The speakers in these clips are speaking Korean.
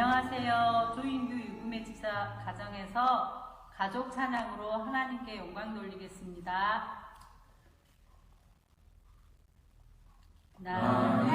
안녕하세요. 조인규 유금의 지사 가정에서 가족 찬양으로 하나님께 영광 돌리겠습니다. 나는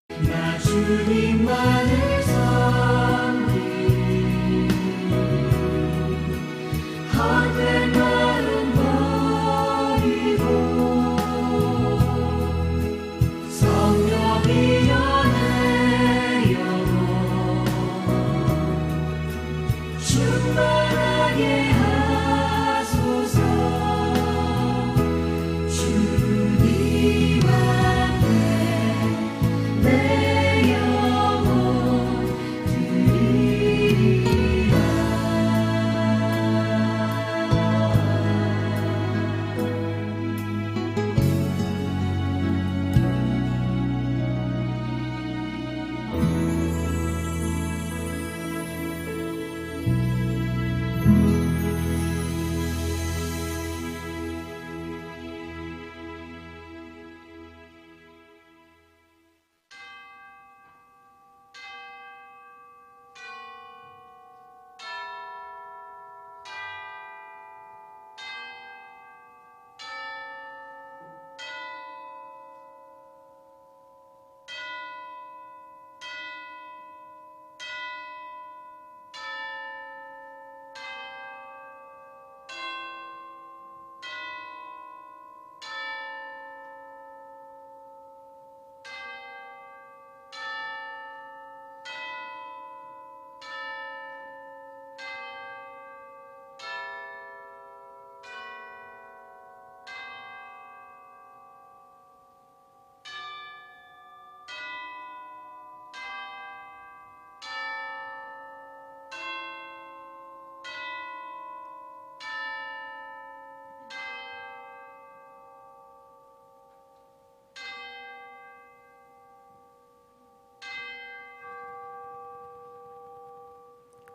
나 주님만을 섬기 헛된 마음 버리고 성령이여 내 영혼 충만하게 하소서. 주님 앞에 내 영혼 드리리라.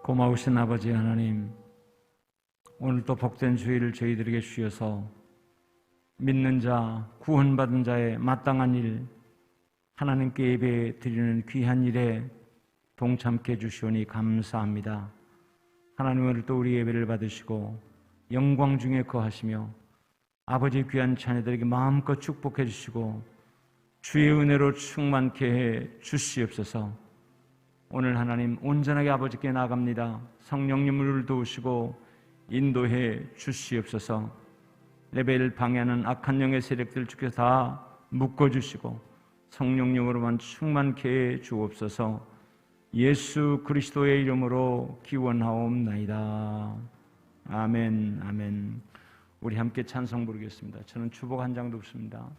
고마우신 아버지 하나님, 오늘도 복된 주일을 저희들에게 주셔서 믿는 자, 구원받은 자의 마땅한 일, 하나님께 예배 드리는 귀한 일에 동참케 해주시오니 감사합니다. 하나님, 오늘도 우리 예배를 받으시고 영광 중에 거하시며 아버지 귀한 자녀들에게 마음껏 축복해 주시고 주의 은혜로 충만케 해 주시옵소서. 오늘 하나님 온전하게 아버지께 나아갑니다. 성령님을 도우시고 인도해 주시옵소서. 예배를 방해하는 악한 영의 세력들 주께서 다 묶어주시고 성령님으로만 충만케 해 주옵소서. 예수 그리스도의 이름으로 기원하옵나이다. 아멘, 아멘. 우리 함께 찬송 부르겠습니다. 저는 주복 한 장도 없습니다.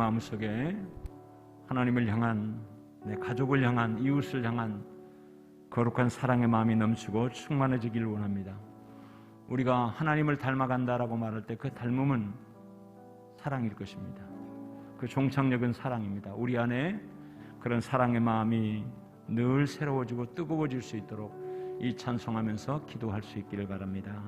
마음속에 하나님을 향한, 내 가족을 향한, 이웃을 향한 거룩한 사랑의 마음이 넘치고 충만해지길 원합니다. 우리가 하나님을 닮아간다라고 말할 때 그 닮음은 사랑일 것입니다. 그 종착역은 사랑입니다. 우리 안에 그런 사랑의 마음이 늘 새로워지고 뜨거워질 수 있도록 이 찬송하면서 기도할 수 있기를 바랍니다.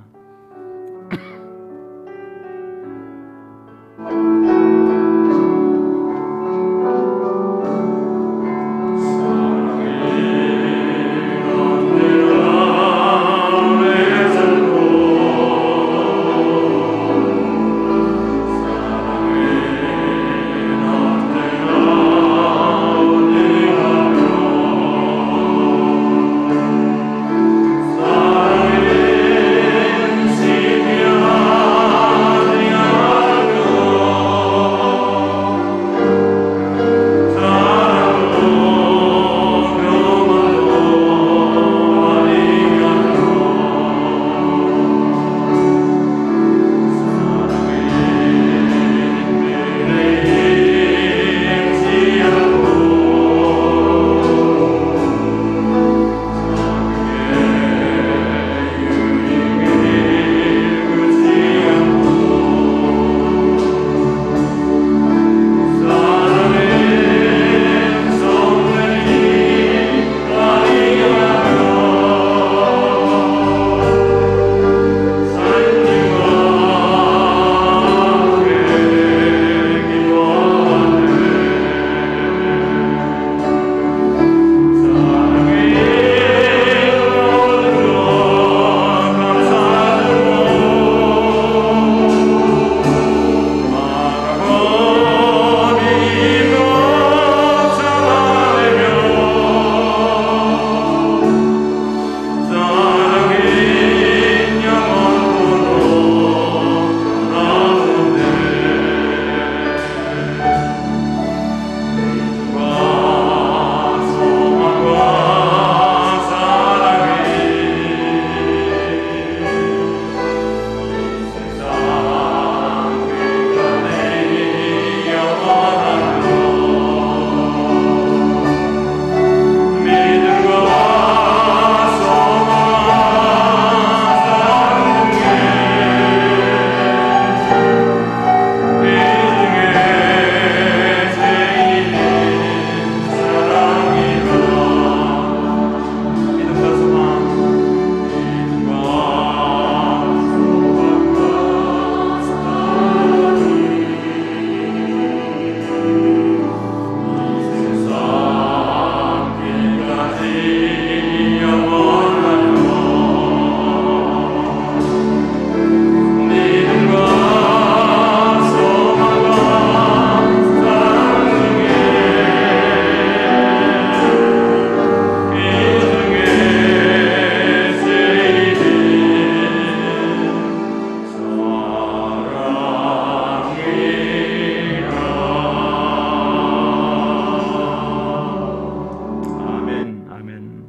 아멘.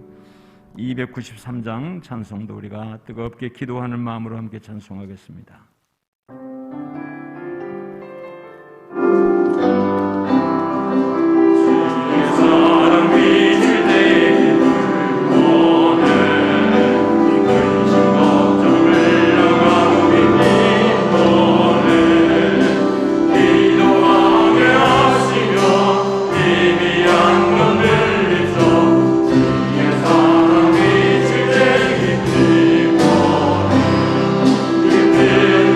293장 찬송도 우리가 뜨겁게 기도하는 마음으로 함께 찬송하겠습니다. 그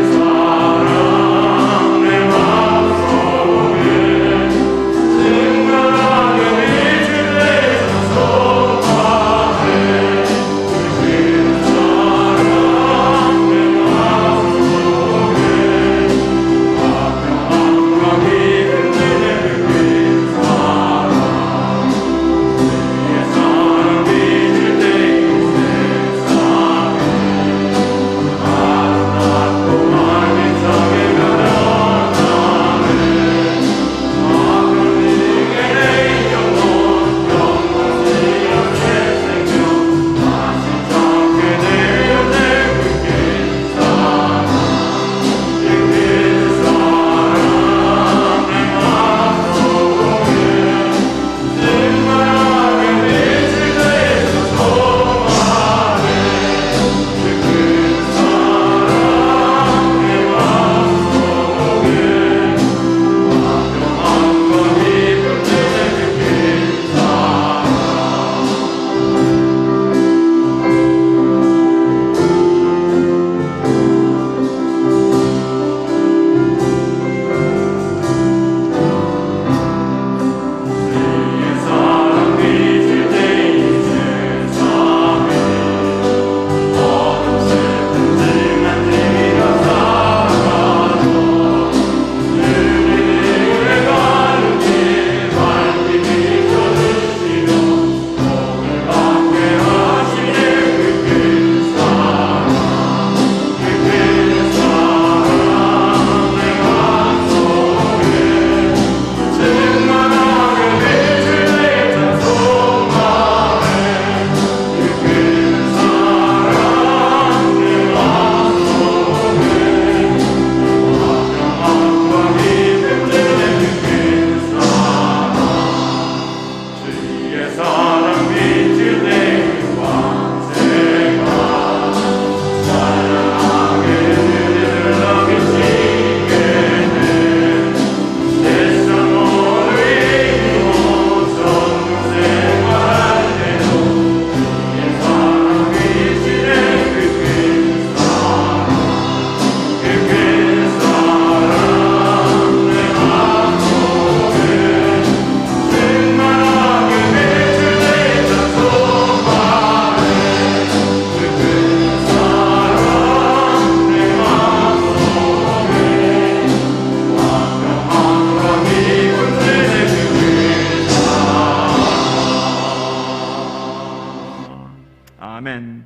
아멘.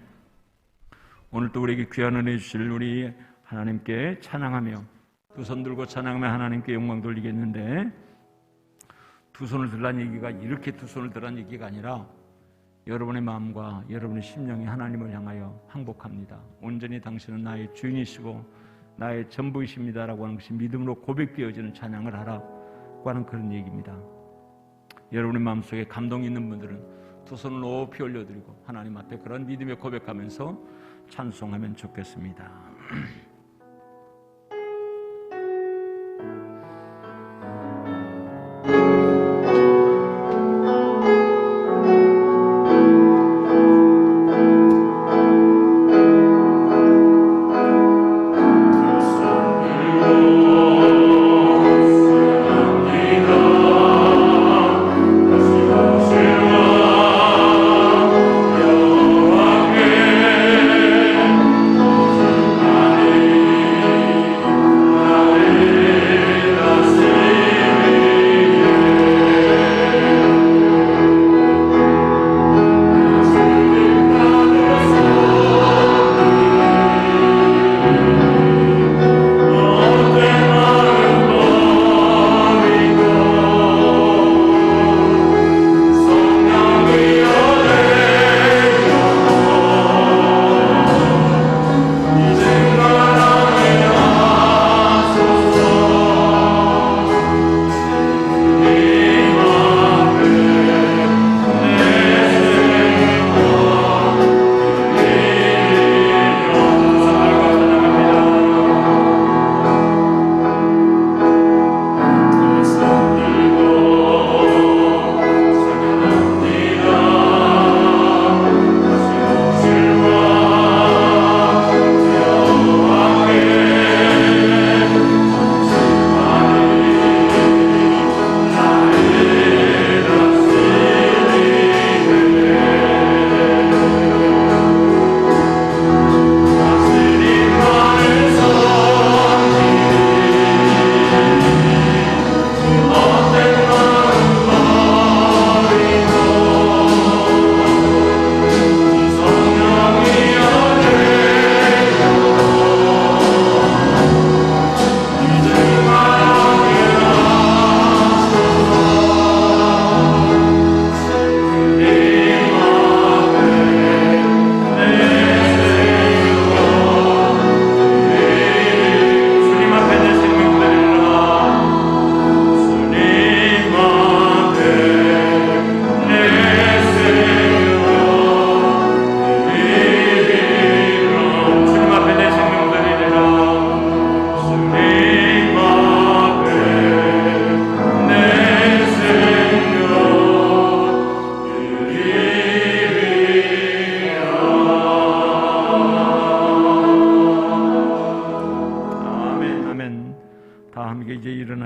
오늘도 우리에게 귀한 은혜 주실 우리 하나님께 찬양하며 두 손 들고 찬양하며 하나님께 영광 돌리겠는데, 두 손을 들란 얘기가 이렇게 두 손을 들란 얘기가 아니라 여러분의 마음과 여러분의 심령이 하나님을 향하여 항복합니다. 온전히 당신은 나의 주인이시고 나의 전부이십니다라고 하는 것이 믿음으로 고백되어지는 찬양을 하라고 하는 그런 얘기입니다. 여러분의 마음속에 감동이 있는 분들은 두 손을 높이 올려드리고 하나님 앞에 그런 믿음의 고백하면서 찬송하면 좋겠습니다.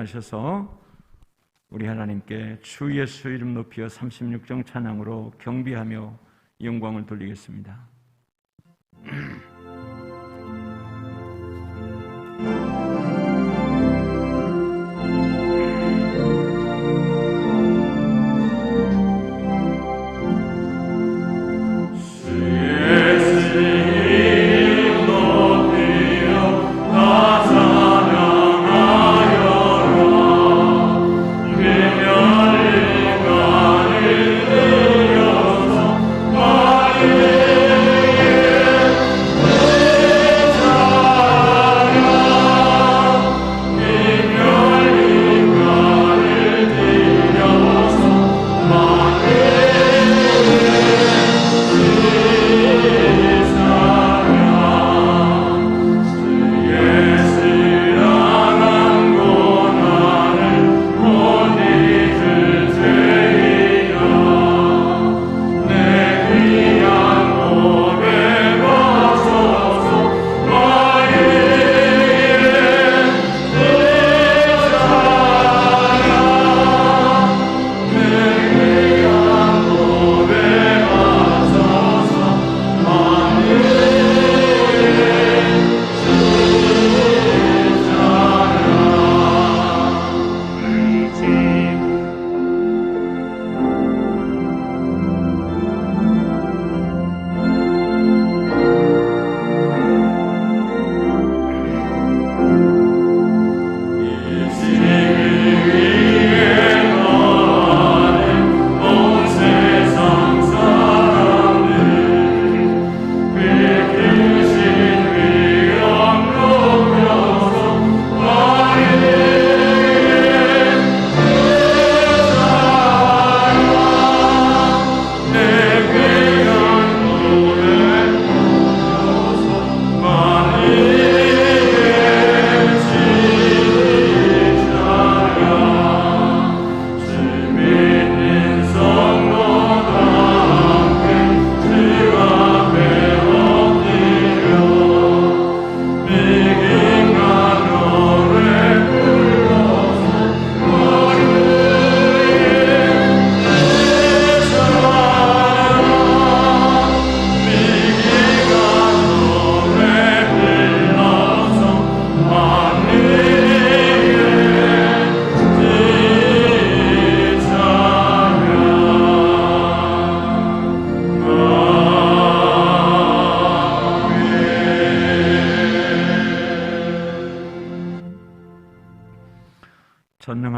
일어나셔서 우리 하나님께 주 예수 이름 높이어 36정 찬양으로 경배하며 영광을 돌리겠습니다.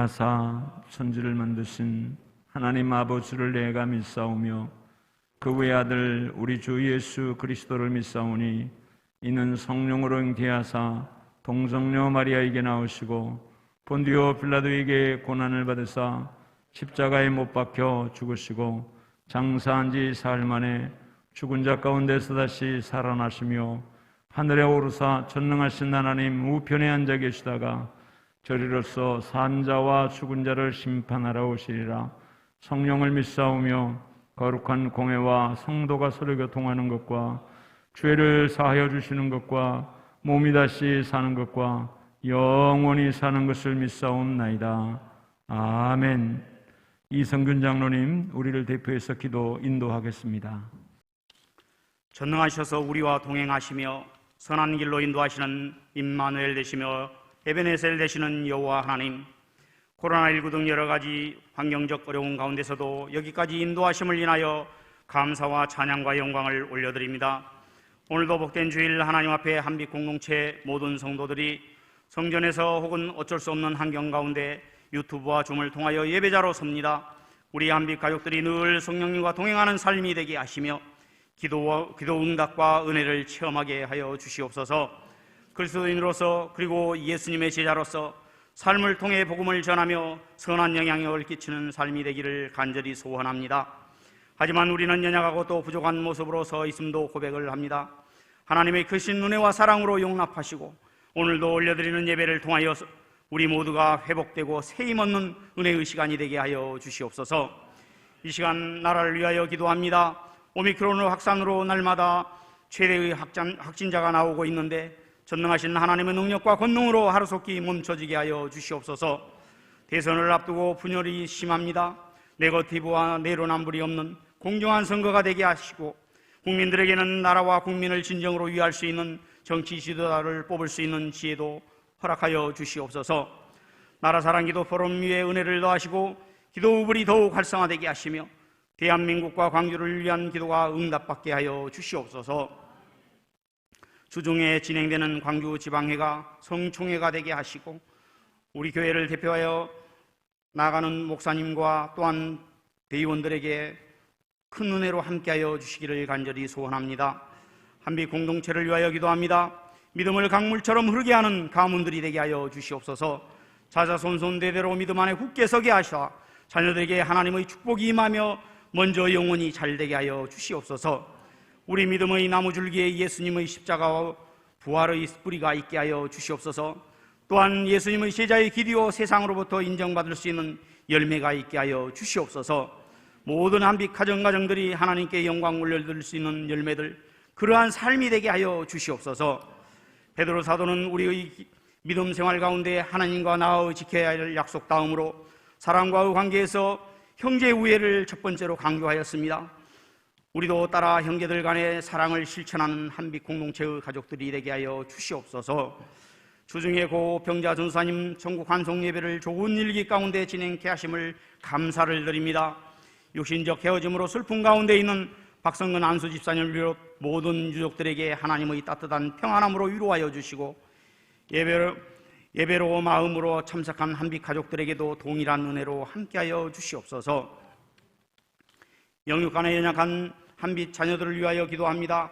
하사 천지를 만드신 하나님 아버지를 내가 믿사오며 그 외아들 우리 주 예수 그리스도를 믿사오니 이는 성령으로 잉태하사 동정녀 마리아에게 나오시고 본디오 빌라도에게 고난을 받으사 십자가에 못 박혀 죽으시고 장사한 지 사흘 만에 죽은 자 가운데서 다시 살아나시며 하늘에 오르사 전능하신 하나님 우편에 앉아 계시다가 저리로서 산자와 죽은 자를 심판하러 오시리라. 성령을 믿사오며 거룩한 공회와 성도가 서로 교통하는 것과 죄를 사하여 주시는 것과 몸이 다시 사는 것과 영원히 사는 것을 믿사옵나이다. 아멘. 이성균 장로님, 우리를 대표해서 기도 인도하겠습니다. 전능하셔서 우리와 동행하시며 선한 길로 인도하시는 임마누엘 되시며 에베네셀 되시는 여호와 하나님, 코로나19 등 여러 가지 환경적 어려운 가운데서도 여기까지 인도하심을 인하여 감사와 찬양과 영광을 올려드립니다. 오늘도 복된 주일 하나님 앞에 한빛 공동체 모든 성도들이 성전에서 혹은 어쩔 수 없는 환경 가운데 유튜브와 줌을 통하여 예배자로 섭니다. 우리 한빛 가족들이 늘 성령님과 동행하는 삶이 되게 하시며 기도 응답과 은혜를 체험하게 하여 주시옵소서. 그리스도인으로서 그리고 예수님의 제자로서 삶을 통해 복음을 전하며 선한 영향력을 끼치는 삶이 되기를 간절히 소원합니다. 하지만 우리는 연약하고 또 부족한 모습으로 서 있음도 고백을 합니다. 하나님의 크신 은혜와 사랑으로 용납하시고 오늘도 올려드리는 예배를 통하여 우리 모두가 회복되고 새힘 얻는 은혜의 시간이 되게 하여 주시옵소서. 이 시간 나라를 위하여 기도합니다. 오미크론 확산으로 날마다 최대의 확진자가 나오고 있는데 전능하신 하나님의 능력과 권능으로 하루속히 멈춰지게 하여 주시옵소서. 대선을 앞두고 분열이 심합니다. 네거티브와 내로남불이 없는 공정한 선거가 되게 하시고 국민들에게는 나라와 국민을 진정으로 위할 수 있는 정치 지도자를 뽑을 수 있는 지혜도 허락하여 주시옵소서. 나라 사랑 기도 포럼 위에 은혜를 더하시고 기도 우불이 더욱 활성화되게 하시며 대한민국과 광주를 위한 기도가 응답받게 하여 주시옵소서. 주중에 진행되는 광주 지방회가 성총회가 되게 하시고 우리 교회를 대표하여 나가는 목사님과 또한 대의원들에게 큰 은혜로 함께하여 주시기를 간절히 소원합니다. 한빛 공동체를 위하여 기도합니다. 믿음을 강물처럼 흐르게 하는 가문들이 되게 하여 주시옵소서. 자자손손 대대로 믿음 안에 굳게 서게 하시라. 자녀들에게 하나님의 축복이 임하며 먼저 영원히 잘되게 하여 주시옵소서. 우리 믿음의 나무줄기에 예수님의 십자가와 부활의 뿌리가 있게 하여 주시옵소서. 또한 예수님의 제자의 길이요 세상으로부터 인정받을 수 있는 열매가 있게 하여 주시옵소서. 모든 한빛 가정들이 하나님께 영광 올려드릴 수 있는 열매들, 그러한 삶이 되게 하여 주시옵소서. 베드로 사도는 우리의 믿음 생활 가운데 하나님과 나아의 지켜야 할 약속 다음으로 사랑과의 관계에서 형제 우애를 첫 번째로 강조하였습니다. 우리도 따라 형제들 간의 사랑을 실천하는 한빛 공동체의 가족들이 되게 하여 주시옵소서. 주중에 고 병자 전사님 전국 환송 예배를 좋은 일기 가운데 진행케 하심을 감사를 드립니다. 육신적 헤어짐으로 슬픔 가운데 있는 박성근 안수 집사님을 비롯 모든 유족들에게 하나님의 따뜻한 평안함으로 위로하여 주시고 예배로 마음으로 참석한 한빛 가족들에게도 동일한 은혜로 함께하여 주시옵소서. 영육간에 연약한 한빛 자녀들을 위하여 기도합니다.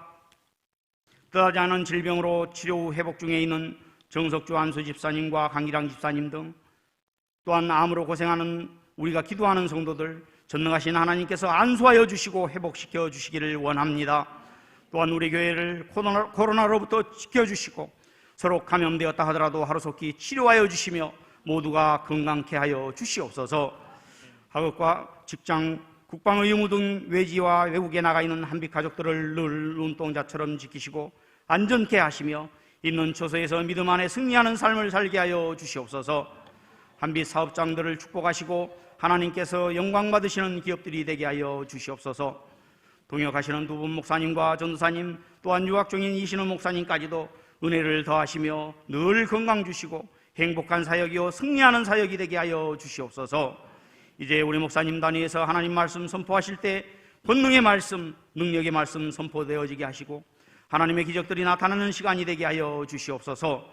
뜻하지 않은 질병으로 치료 후 회복 중에 있는 정석주 안수 집사님과 강기랑 집사님 등 또한 암으로 고생하는 우리가 기도하는 성도들 전능하신 하나님께서 안수하여 주시고 회복시켜 주시기를 원합니다. 또한 우리 교회를 코로나로부터 지켜주시고 서로 감염되었다 하더라도 하루속히 치료하여 주시며 모두가 건강케 하여 주시옵소서. 학업과 직장, 국방 의무 등 외지와 외국에 나가 있는 한빛 가족들을 늘 눈동자처럼 지키시고 안전케 하시며 있는 처소에서 믿음 안에 승리하는 삶을 살게 하여 주시옵소서. 한빛 사업장들을 축복하시고 하나님께서 영광 받으시는 기업들이 되게 하여 주시옵소서. 동역하시는 두 분 목사님과 전도사님 또한 유학 중인 이신우 목사님까지도 은혜를 더하시며 늘 건강 주시고 행복한 사역이요 승리하는 사역이 되게 하여 주시옵소서. 이제 우리 목사님 단위에서 하나님 말씀 선포하실 때 권능의 말씀, 능력의 말씀 선포되어지게 하시고 하나님의 기적들이 나타나는 시간이 되게 하여 주시옵소서.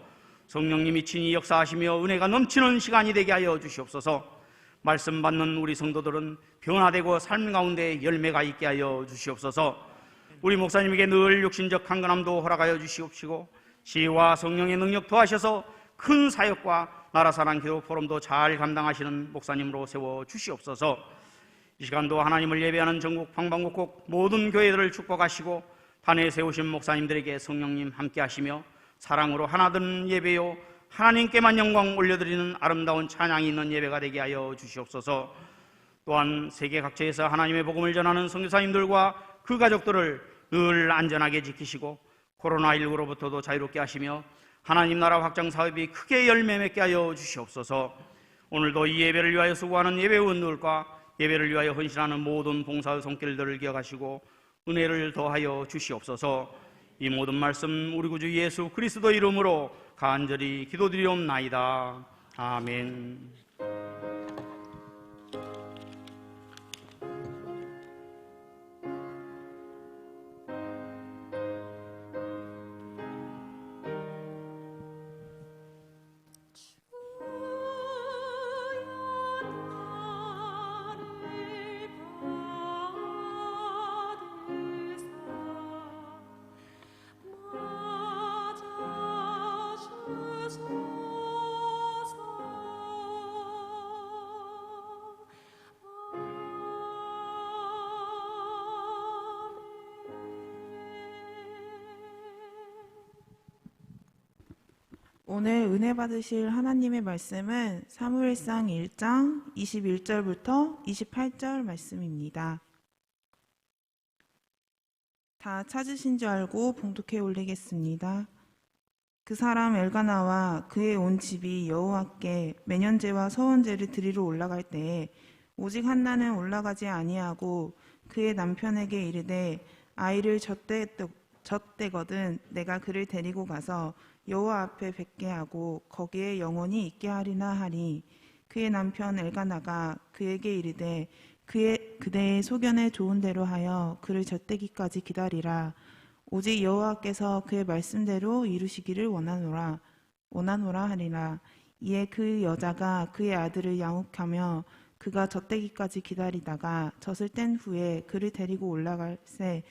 성령님이 친히 역사하시며 은혜가 넘치는 시간이 되게 하여 주시옵소서. 말씀 받는 우리 성도들은 변화되고 삶 가운데 열매가 있게 하여 주시옵소서. 우리 목사님에게 늘 육신적 강건함도 허락하여 주시옵시고 지혜와 성령의 능력 더하셔서 큰 사역과 나라 사랑 기도 포럼도 잘 감당하시는 목사님으로 세워 주시옵소서. 이 시간도 하나님을 예배하는 전국 방방곡곡 모든 교회들을 축복하시고 단에 세우신 목사님들에게 성령님 함께 하시며 사랑으로 하나된 예배요 하나님께만 영광 올려드리는 아름다운 찬양이 있는 예배가 되게 하여 주시옵소서. 또한 세계 각처에서 하나님의 복음을 전하는 선교사님들과 그 가족들을 늘 안전하게 지키시고 코로나19로부터도 자유롭게 하시며 하나님 나라 확장 사업이 크게 열매 맺게 하여 주시옵소서. 오늘도 이 예배를 위하여 수고하는 예배원들과 예배를 위하여 헌신하는 모든 봉사의 손길들을 기억하시고 은혜를 더하여 주시옵소서. 이 모든 말씀 우리 구주 예수 그리스도 이름으로 간절히 기도드리옵나이다. 아멘. 오늘 은혜 받으실 하나님의 말씀은 사무엘상 1장 21절부터 28절 말씀입니다. 다 찾으신 줄 알고 봉독해 올리겠습니다. 그 사람 엘가나와 그의 온 집이 여호와께 매년제와 서원제를 드리러 올라갈 때에 오직 한나는 올라가지 아니하고 그의 남편에게 이르되 아이를 젖대거든 내가 그를 데리고 가서 여호와 앞에 뵙게 하고 거기에 영원히 있게 하리나 하리. 그의 남편 엘가나가 그에게 이르되 그대의 소견에 좋은 대로 하여 그를 젖대기까지 기다리라. 오직 여호와께서 그의 말씀대로 이루시기를 원하노라 하리라. 이에 그 여자가 그의 아들을 양육하며 그가 젖대기까지 기다리다가 젖을 뗀 후에 그를 데리고 올라갈새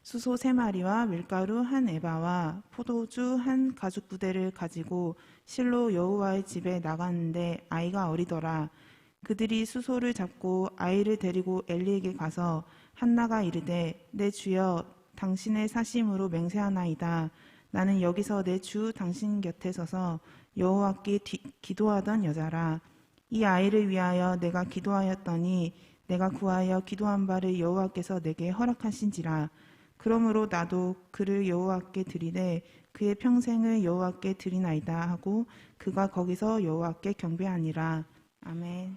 수소 3마리와 밀가루 1에바와 포도주 1가죽부대를 가지고 실로 여호와의 집에 나갔는데 아이가 어리더라. 그들이 수소를 잡고 아이를 데리고 엘리에게 가서 한나가 이르되 내 주여 당신의 사심으로 맹세하나이다. 나는 여기서 내 주 당신 곁에 서서 여호와께 기도하던 여자라. 이 아이를 위하여 내가 기도하였더니 내가 구하여 기도한 바를 여호와께서 내게 허락하신지라. 그러므로 나도 그를 여호와께 드리되 그의 평생을 여호와께 드리나이다 하고 그가 거기서 여호와께 경배하니라. 아멘.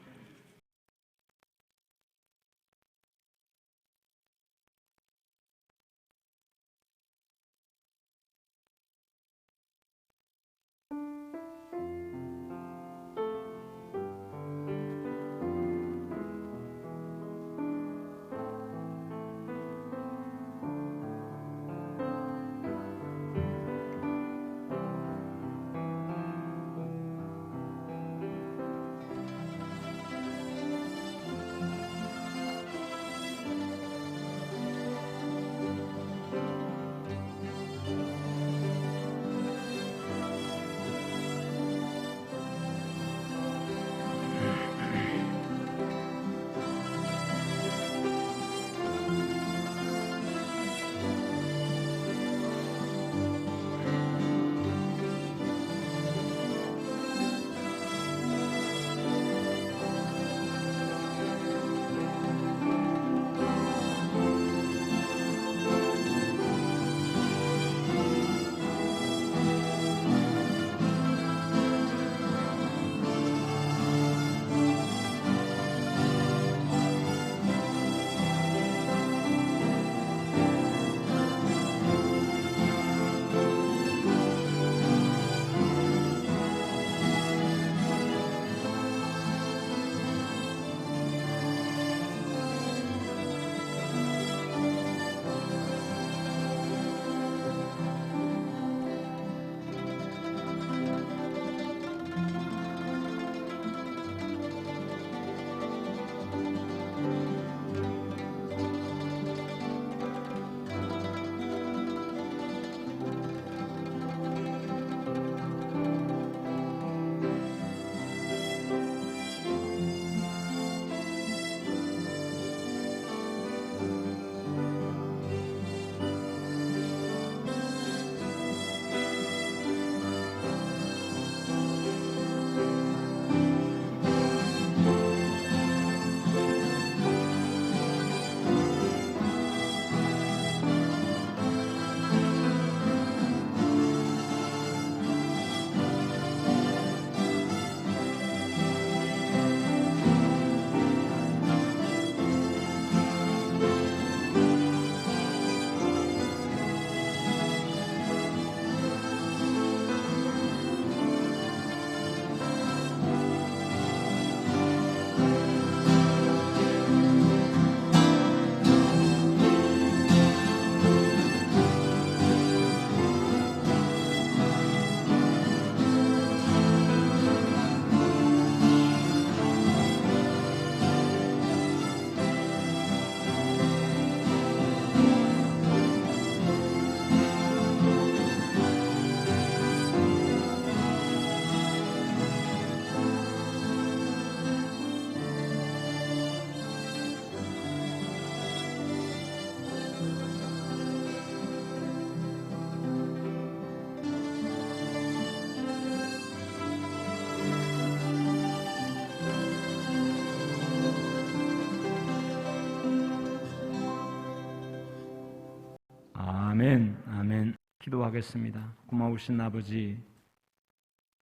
아멘, 아멘. 기도하겠습니다. 고마우신 아버지,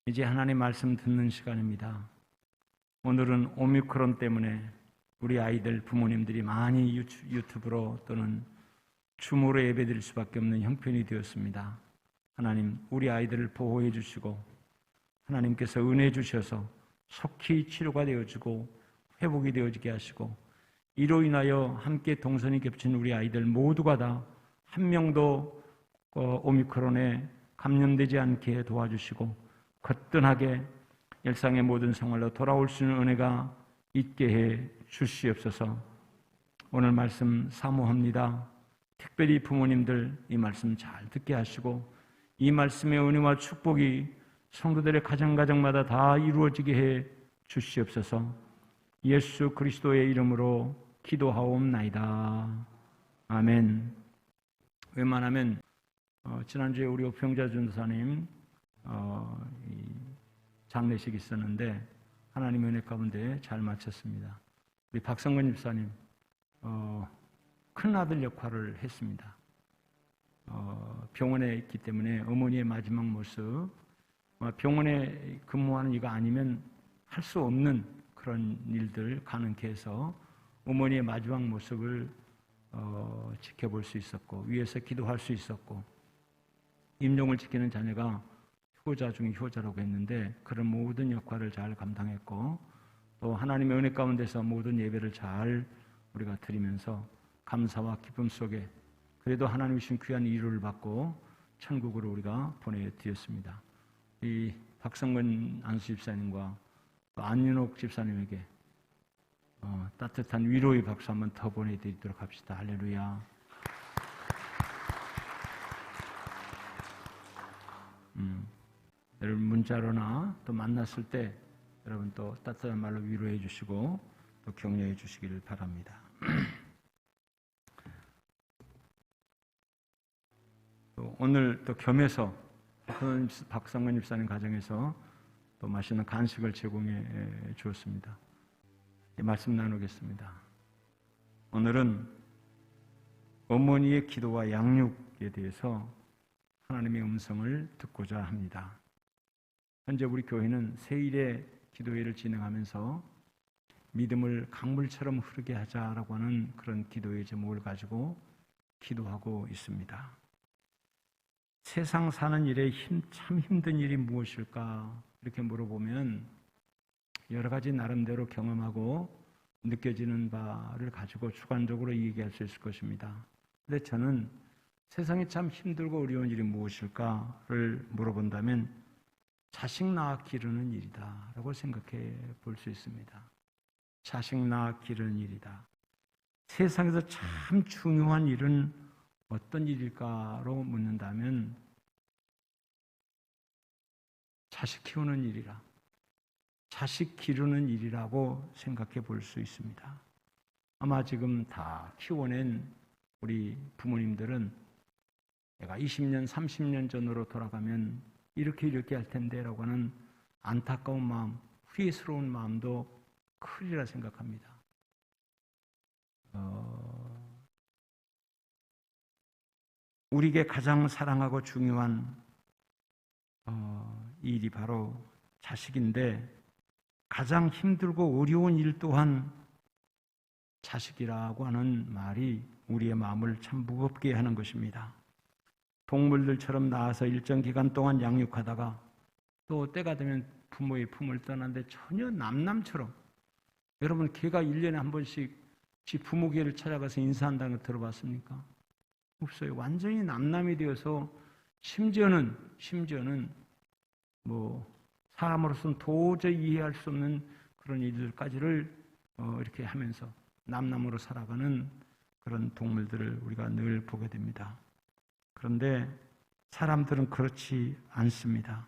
이제 하나님 말씀 듣는 시간입니다. 오늘은 오미크론 때문에 우리 아이들 부모님들이 많이 유튜브로 또는 줌으로 예배드릴 수밖에 없는 형편이 되었습니다. 하나님, 우리 아이들을 보호해 주시고 하나님께서 은혜 주셔서 속히 치료가 되어지고 회복이 되어지게 하시고, 이로 인하여 함께 동선이 겹친 우리 아이들 모두가 다 한 명도 오미크론에 감염되지 않게 도와주시고 거뜬하게 일상의 모든 생활로 돌아올 수 있는 은혜가 있게 해 주시옵소서. 오늘 말씀 사모합니다. 특별히 부모님들 이 말씀 잘 듣게 하시고 이 말씀의 은혜와 축복이 성도들의 가정가정마다 다 이루어지게 해 주시옵소서. 예수 그리스도의 이름으로 기도하옵나이다. 아멘. 웬만하면 지난주에 우리 오평자 전도사님 장례식 있었는데 하나님의 은혜 가운데 잘 마쳤습니다. 우리 박성근 집사님 큰 아들 역할을 했습니다. 병원에 있기 때문에 어머니의 마지막 모습, 병원에 근무하는 이가 아니면 할 수 없는 그런 일들 가능케 해서 어머니의 마지막 모습을 지켜볼 수 있었고 위에서 기도할 수 있었고, 임종을 지키는 자녀가 효자 중에 효자라고 했는데 그런 모든 역할을 잘 감당했고, 또 하나님의 은혜 가운데서 모든 예배를 잘 우리가 드리면서 감사와 기쁨 속에 그래도 하나님이 주신 귀한 위로를 받고 천국으로 우리가 보내드렸습니다. 이 박성근 안수 집사님과 또 안윤옥 집사님에게 따뜻한 위로의 박수 한번 더 보내드리도록 합시다. 할렐루야. 여러분 문자로나 또 만났을 때 여러분 또 따뜻한 말로 위로해 주시고 또 격려해 주시기를 바랍니다. 또 오늘 또 겸해서 박성근 집사님 가정에서 또 맛있는 간식을 제공해 주었습니다. 말씀 나누겠습니다. 오늘은 어머니의 기도와 양육에 대해서 하나님의 음성을 듣고자 합니다. 현재 우리 교회는 세일의 기도회를 진행하면서 믿음을 강물처럼 흐르게 하자라고 하는 그런 기도의 제목을 가지고 기도하고 있습니다. 세상 사는 일에 참 힘든 일이 무엇일까 이렇게 물어보면 여러 가지 나름대로 경험하고 느껴지는 바를 가지고 주관적으로 얘기할 수 있을 것입니다. 그런데 저는 세상에 참 힘들고 어려운 일이 무엇일까를 물어본다면 자식 낳아 기르는 일이다 라고 생각해 볼 수 있습니다. 자식 낳아 기르는 일이다. 세상에서 참 중요한 일은 어떤 일일까로 묻는다면 자식 키우는 일이라, 자식 기르는 일이라고 생각해 볼 수 있습니다. 아마 지금 다 키워낸 우리 부모님들은 내가 20년, 30년 전으로 돌아가면 이렇게 할 텐데 라고 하는 안타까운 마음, 후회스러운 마음도 크리라 생각합니다. 우리에게 가장 사랑하고 중요한 일이 바로 자식인데 가장 힘들고 어려운 일 또한 자식이라고 하는 말이 우리의 마음을 참 무겁게 하는 것입니다. 동물들처럼 낳아서 일정 기간 동안 양육하다가 또 때가 되면 부모의 품을 떠나는데 전혀 남남처럼, 여러분 개가 1년에 한 번씩 지 부모 개를 찾아가서 인사한다는 거 들어봤습니까? 없어요. 완전히 남남이 되어서 심지어는 사람으로서는 도저히 이해할 수 없는 그런 일들까지를 이렇게 하면서 남남으로 살아가는 그런 동물들을 우리가 늘 보게 됩니다. 그런데 사람들은 그렇지 않습니다.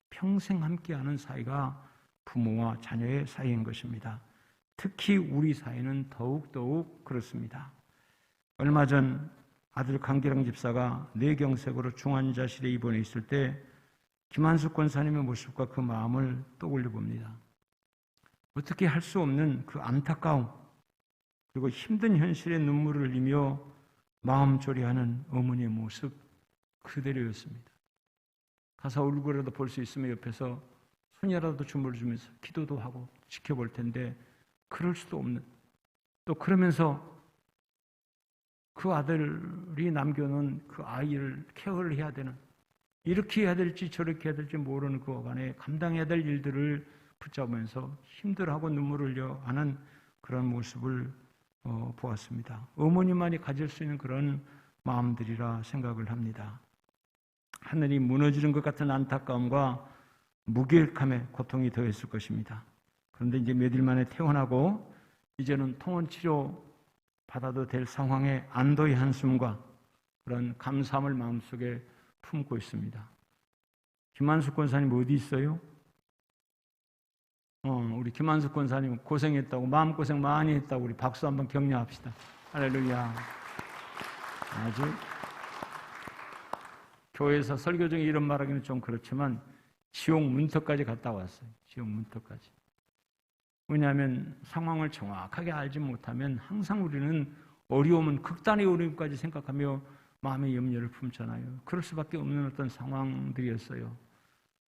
평생 함께하는 사이가 부모와 자녀의 사이인 것입니다. 특히 우리 사이는 더욱 그렇습니다. 얼마 전 아들 강기랑 집사가 뇌경색으로 중환자실에 입원해 있을 때 김한숙 권사님의 모습과 그 마음을 떠올려 봅니다. 어떻게 할 수 없는 그 안타까움, 그리고 힘든 현실에 눈물을 흘리며 마음 조리하는 어머니의 모습 그대로였습니다. 가서 얼굴이라도 볼 수 있으면 옆에서 손이라도 주물주면서 기도도 하고 지켜볼 텐데 그럴 수도 없는, 또 그러면서 그 아들이 남겨놓은 그 아이를 케어를 해야 되는, 이렇게 해야 될지 저렇게 해야 될지 모르는 그 간에 감당해야 될 일들을 붙잡으면서 힘들어하고 눈물을 흘려 하는 그런 모습을 보았습니다. 어머니만이 가질 수 있는 그런 마음들이라 생각을 합니다. 하늘이 무너지는 것 같은 안타까움과 무기력함에 고통이 더했을 것입니다. 그런데 이제 몇 일 만에 퇴원하고 이제는 통원치료 받아도 될 상황에 안도의 한숨과 그런 감사함을 마음속에 품고 있습니다. 김한숙 권사님 어디 있어요? 우리 김한숙 권사님 고생했다고, 마음고생 많이 했다고 우리 박수 한번 격려합시다. 할렐루야. 아주 교회에서 설교 중에 이런 말하기는 좀 그렇지만 지옥 문턱까지 갔다 왔어요. 지옥 문턱까지. 왜냐하면 상황을 정확하게 알지 못하면 항상 우리는 어려움은 극단의 어려움까지 생각하며 마음의 염려를 품잖아요. 그럴 수밖에 없는 어떤 상황들이었어요.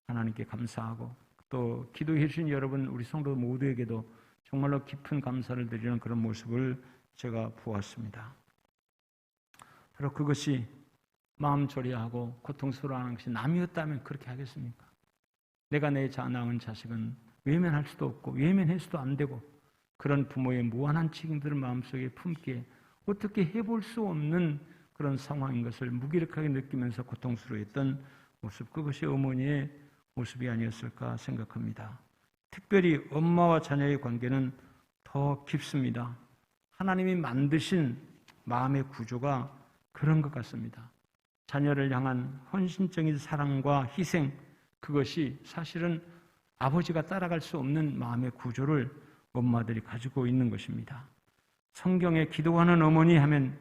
하나님께 감사하고 또 기도해 주신 여러분, 우리 성도 모두에게도 정말로 깊은 감사를 드리는 그런 모습을 제가 보았습니다. 바로 그것이 마음 조리하고 고통스러워하는 것이 남이었다면 그렇게 하겠습니까? 내가 내 낳은 자식은 외면할 수도 없고 외면해서도 안 되고 그런 부모의 무한한 책임들을 마음속에 품기에 어떻게 해볼 수 없는 그런 상황인 것을 무기력하게 느끼면서 고통스러워했던 모습, 그것이 어머니의 모습이 아니었을까 생각합니다. 특별히 엄마와 자녀의 관계는 더 깊습니다. 하나님이 만드신 마음의 구조가 그런 것 같습니다. 자녀를 향한 헌신적인 사랑과 희생, 그것이 사실은 아버지가 따라갈 수 없는 마음의 구조를 엄마들이 가지고 있는 것입니다. 성경에 기도하는 어머니 하면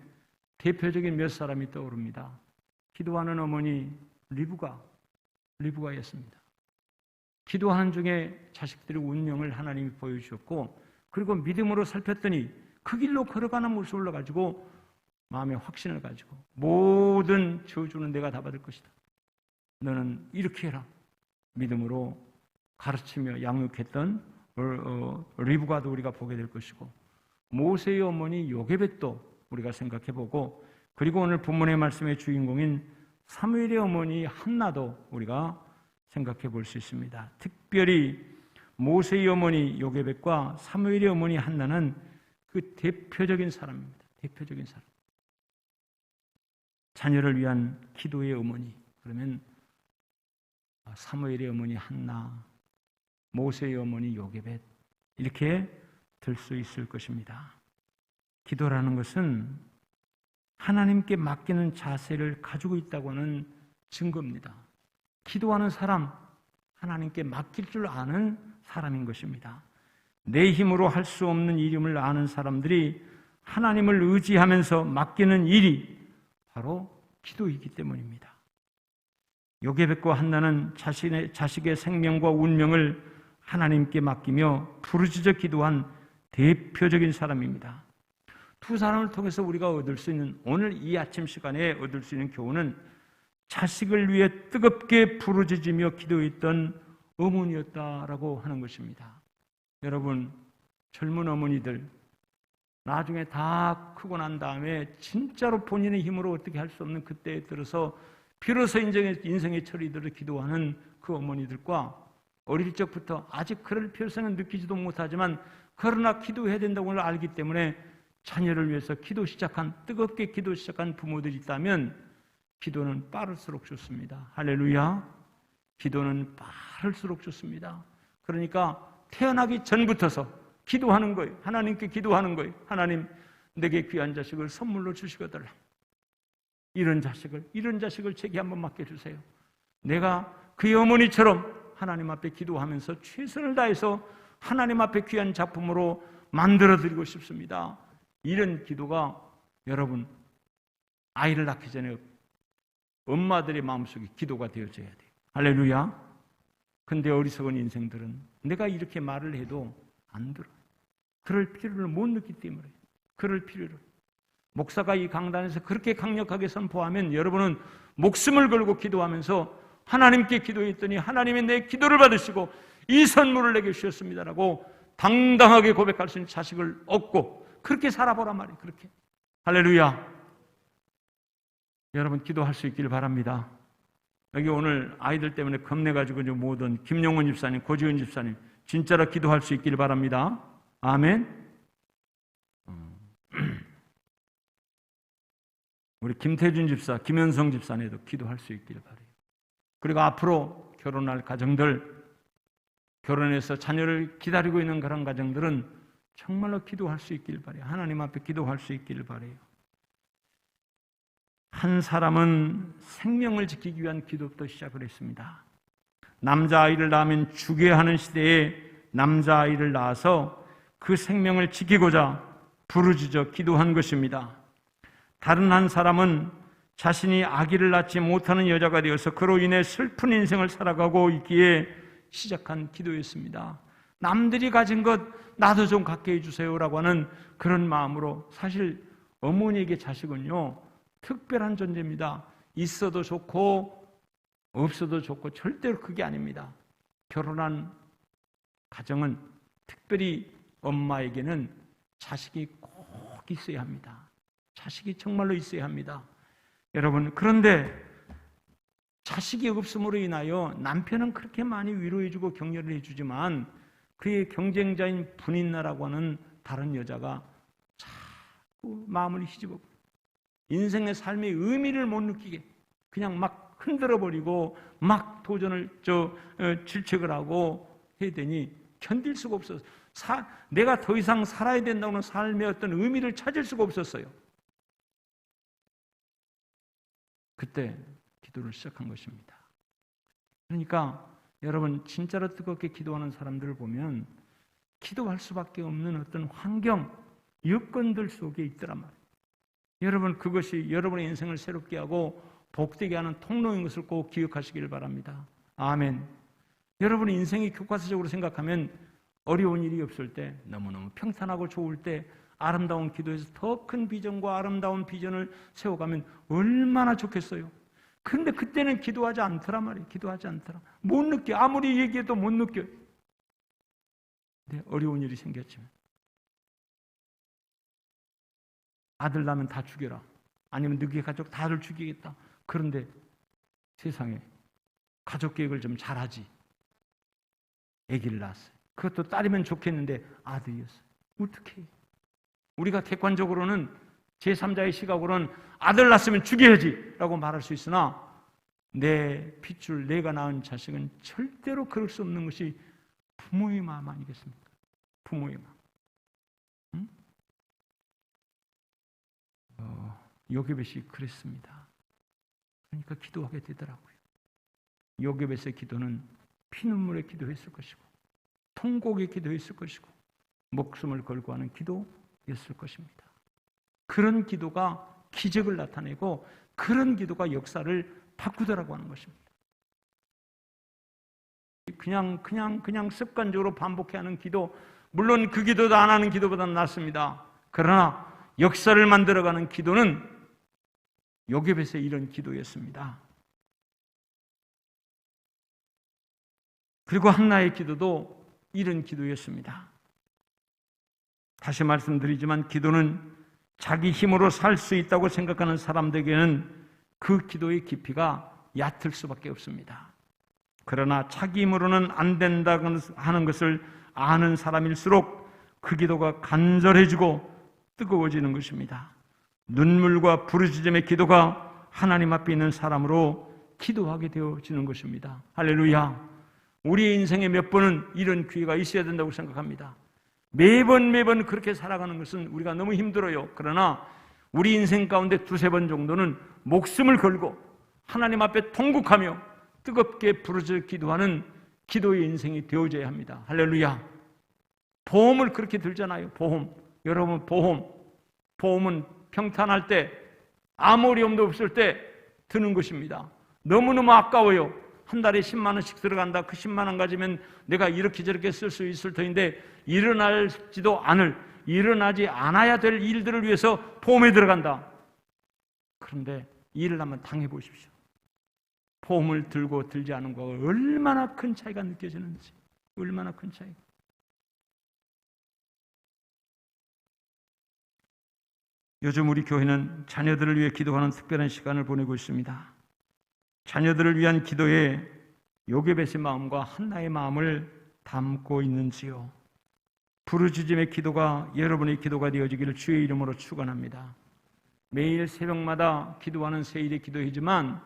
대표적인 몇 사람이 떠오릅니다. 기도하는 어머니 리브가였습니다. 기도하는 중에 자식들의 운명을 하나님이 보여주셨고, 그리고 믿음으로 살폈더니 그 길로 걸어가는 모습을 가지고 마음의 확신을 가지고 모든 저주는 내가 다 받을 것이다. 너는 이렇게 해라. 믿음으로 가르치며 양육했던 리브가도 우리가 보게 될 것이고, 모세의 어머니 요게벳도 우리가 생각해보고, 그리고 오늘 본문의 말씀의 주인공인 사무엘의 어머니 한나도 우리가 생각해 볼 수 있습니다. 특별히 모세의 어머니 요게벳과 사무엘의 어머니 한나는 그 대표적인 사람입니다. 대표적인 사람. 자녀를 위한 기도의 어머니, 그러면 사무엘의 어머니 한나, 모세의 어머니 요게벳, 이렇게 들 수 있을 것입니다. 기도라는 것은 하나님께 맡기는 자세를 가지고 있다고 하는 증거입니다. 기도하는 사람, 하나님께 맡길 줄 아는 사람인 것입니다. 내 힘으로 할 수 없는 일임을 아는 사람들이 하나님을 의지하면서 맡기는 일이 바로 기도이기 때문입니다. 요게벳과 한나는 자식의 생명과 운명을 하나님께 맡기며 부르짖어 기도한 대표적인 사람입니다. 두 사람을 통해서 우리가 얻을 수 있는, 오늘 이 아침 시간에 얻을 수 있는 교훈은 자식을 위해 뜨겁게 부르짖으며 기도했던 어머니였다라고 하는 것입니다. 여러분, 젊은 어머니들 나중에 다 크고 난 다음에 진짜로 본인의 힘으로 어떻게 할 수 없는 그때에 들어서 비로소 인생의 철이들을 기도하는 그 어머니들과 어릴 적부터 아직 그럴 필요성은 느끼지도 못하지만 그러나 기도해야 된다고 알기 때문에 자녀를 위해서 뜨겁게 기도 시작한 부모들이 있다면 기도는 빠를수록 좋습니다. 할렐루야. 기도는 빠를수록 좋습니다. 그러니까 태어나기 전부터서 기도하는 거예요. 하나님께 기도하는 거예요. 하나님, 내게 귀한 자식을 선물로 주시거들라. 이런 자식을 제게 한번 맡겨주세요. 내가 그의 어머니처럼 하나님 앞에 기도하면서 최선을 다해서 하나님 앞에 귀한 작품으로 만들어드리고 싶습니다. 이런 기도가 여러분, 아이를 낳기 전에 엄마들의 마음속에 기도가 되어져야 돼요. 할렐루야. 근데 어리석은 인생들은 내가 이렇게 말을 해도 안 들어요. 그럴 필요를 못 느끼기 때문에. 그럴 필요를. 목사가 이 강단에서 그렇게 강력하게 선포하면 여러분은 목숨을 걸고 기도하면서 하나님께 기도했더니 하나님이 내 기도를 받으시고 이 선물을 내게 주셨습니다라고 당당하게 고백할 수 있는 자식을 얻고 그렇게 살아보란 말이에요. 그렇게. 할렐루야. 여러분 기도할 수 있기를 바랍니다. 여기 오늘 아이들 때문에 겁내가지고 못 온 김용원 집사님, 고지은 집사님 진짜로 기도할 수 있기를 바랍니다. 아멘. 우리 김태준 집사, 김현성 집사님도 기도할 수 있기를 바라요. 그리고 앞으로 결혼할 가정들, 결혼해서 자녀를 기다리고 있는 그런 가정들은 정말로 기도할 수 있기를 바라요. 하나님 앞에 기도할 수 있기를 바라요. 한 사람은 생명을 지키기 위한 기도부터 시작을 했습니다. 남자아이를 낳으면 죽여야 하는 시대에 남자아이를 낳아서 그 생명을 지키고자 부르짖어 기도한 것입니다. 다른 한 사람은 자신이 아기를 낳지 못하는 여자가 되어서 그로 인해 슬픈 인생을 살아가고 있기에 시작한 기도였습니다. 남들이 가진 것 나도 좀 갖게 해주세요라고 하는 그런 마음으로 사실 어머니에게 자식은요 특별한 존재입니다. 있어도 좋고 없어도 좋고 절대로 그게 아닙니다. 결혼한 가정은 특별히 엄마에게는 자식이 꼭 있어야 합니다. 자식이 정말로 있어야 합니다. 여러분 그런데 자식이 없음으로 인하여 남편은 그렇게 많이 위로해주고 격려를 해주지만 그의 경쟁자인 분인나라고 하는 다른 여자가 자꾸 마음을 휘집어 인생의 삶의 의미를 못 느끼게 그냥 막 흔들어버리고 막 도전을 질책을 하고 해야 되니 견딜 수가 없었어요. 내가 더 이상 살아야 된다는 삶의 어떤 의미를 찾을 수가 없었어요. 그때 기도를 시작한 것입니다. 그러니까 여러분 진짜로 뜨겁게 기도하는 사람들을 보면 기도할 수밖에 없는 어떤 환경, 여건들 속에 있더란 말이에요. 여러분 그것이 여러분의 인생을 새롭게 하고 복되게 하는 통로인 것을 꼭 기억하시기를 바랍니다. 아멘. 여러분의 인생이 교과서적으로 생각하면 어려운 일이 없을 때 너무너무 평탄하고 좋을 때 아름다운 기도에서 더 큰 비전과 아름다운 비전을 세워가면 얼마나 좋겠어요. 그런데 그때는 기도하지 않더란 말이에요. 기도하지 않더라. 못 느껴. 아무리 얘기해도 못 느껴. 근데 어려운 일이 생겼지만 아들 낳으면 다 죽여라. 아니면 너희 가족 다들 죽이겠다. 그런데 세상에 가족 계획을 좀 잘하지. 아기를 낳았어요. 그것도 딸이면 좋겠는데 아들이었어요. 어떻게 해요? 우리가 객관적으로는 제3자의 시각으로는 아들 낳았으면 죽여야지 라고 말할 수 있으나 내 핏줄 내가 낳은 자식은 절대로 그럴 수 없는 것이 부모의 마음 아니겠습니까? 부모의 마음. 요게벳이 그랬습니다. 그러니까 기도하게 되더라고요. 요게벳의 기도는 피눈물의 기도했을 것이고 통곡의 기도했을 것이고 목숨을 걸고 하는 기도였을 것입니다. 그런 기도가 기적을 나타내고 그런 기도가 역사를 바꾸더라고 하는 것입니다. 그냥 습관적으로 반복해야 하는 기도, 물론 그 기도도 안 하는 기도보다는 낫습니다. 그러나 역사를 만들어가는 기도는 요게벳의 이런 기도였습니다. 그리고 한나의 기도도 이런 기도였습니다. 다시 말씀드리지만 기도는 자기 힘으로 살 수 있다고 생각하는 사람들에게는 그 기도의 깊이가 얕을 수밖에 없습니다. 그러나 자기 힘으로는 안 된다고 하는 것을 아는 사람일수록 그 기도가 간절해지고 뜨거워지는 것입니다. 눈물과 부르짖음의 기도가 하나님 앞에 있는 사람으로 기도하게 되어지는 것입니다. 할렐루야. 우리의 인생에 몇 번은 이런 기회가 있어야 된다고 생각합니다. 매번 그렇게 살아가는 것은 우리가 너무 힘들어요. 그러나 우리 인생 가운데 두세 번 정도는 목숨을 걸고 하나님 앞에 통곡하며 뜨겁게 부르짖어 기도하는 기도의 인생이 되어져야 합니다. 할렐루야. 보험을 그렇게 들잖아요. 보험. 여러분 보험은 평탄할 때 아무 어려움도 없을 때 드는 것입니다. 너무너무 아까워요. 한 달에 10만 원씩 들어간다. 그 10만 원 가지면 내가 이렇게 저렇게 쓸 수 있을 터인데 일어날지도 않을 일어나지 않아야 될 일들을 위해서 보험에 들어간다. 그런데 일을 한번 당해보십시오. 보험을 들고 들지 않은 거가 얼마나 큰 차이가 느껴지는지, 얼마나 큰 차이가. 요즘 우리 교회는 자녀들을 위해 기도하는 특별한 시간을 보내고 있습니다. 자녀들을 위한 기도에 요게벳의 마음과 한나의 마음을 담고 있는지요? 부르짖음의 기도가 여러분의 기도가 되어지기를 주의 이름으로 축원합니다. 매일 새벽마다 기도하는 세일의 기도이지만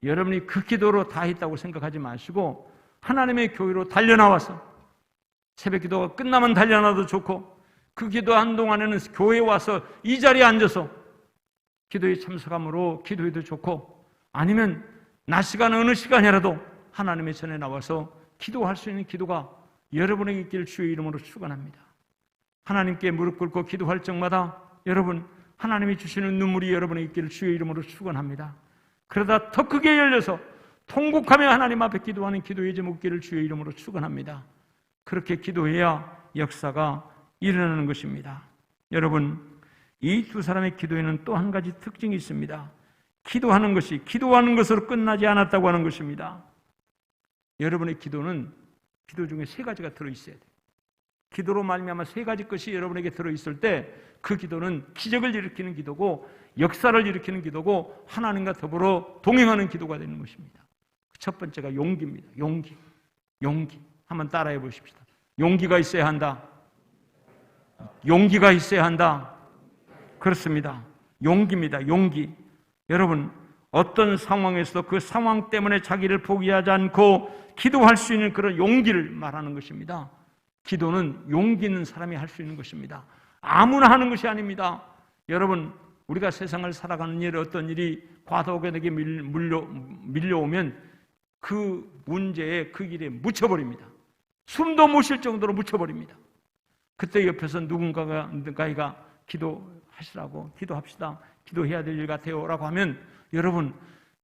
여러분이 그 기도로 다 했다고 생각하지 마시고 하나님의 교회로 달려나와서 새벽 기도가 끝나면 달려나도 좋고 그 기도한 동안에는 교회에 와서 이 자리에 앉아서 기도에 참석함으로 기도해도 좋고 아니면 낮 시간 어느 시간이라도 하나님의 전에 나와서 기도할 수 있는 기도가 여러분에게 있기를 주의 이름으로 축원합니다. 하나님께 무릎 꿇고 기도할 적마다 여러분 하나님이 주시는 눈물이 여러분에게 있기를 주의 이름으로 축원합니다. 그러다 더 크게 열려서 통곡하며 하나님 앞에 기도하는 기도의 제목 있기를 주의 이름으로 축원합니다. 그렇게 기도해야 역사가 일어나는 것입니다. 여러분, 이 두 사람의 기도에는 또 한 가지 특징이 있습니다. 기도하는 것이 기도하는 것으로 끝나지 않았다고 하는 것입니다. 여러분의 기도는 기도 중에 세 가지가 들어있어야 돼요. 기도로 말미암아 세 가지 것이 여러분에게 들어있을 때 그 기도는 기적을 일으키는 기도고 역사를 일으키는 기도고 하나님과 더불어 동행하는 기도가 되는 것입니다. 첫 번째가 용기입니다. 용기. 한번 따라해 보십시다. 용기가 있어야 한다. 용기가 있어야 한다. 그렇습니다. 용기입니다. 용기. 여러분, 어떤 상황에서도 그 상황 때문에 자기를 포기하지 않고 기도할 수 있는 그런 용기를 말하는 것입니다. 기도는 용기 있는 사람이 할 수 있는 것입니다. 아무나 하는 것이 아닙니다. 여러분, 우리가 세상을 살아가는 일, 어떤 일이 과도하게 밀려오면 그 문제에 그 길에 묻혀버립니다. 숨도 못 쉴 정도로 묻혀버립니다. 그때 옆에서 누군가가 기도하시라고, 기도합시다, 기도해야 될 일 같아요 라고 하면 여러분,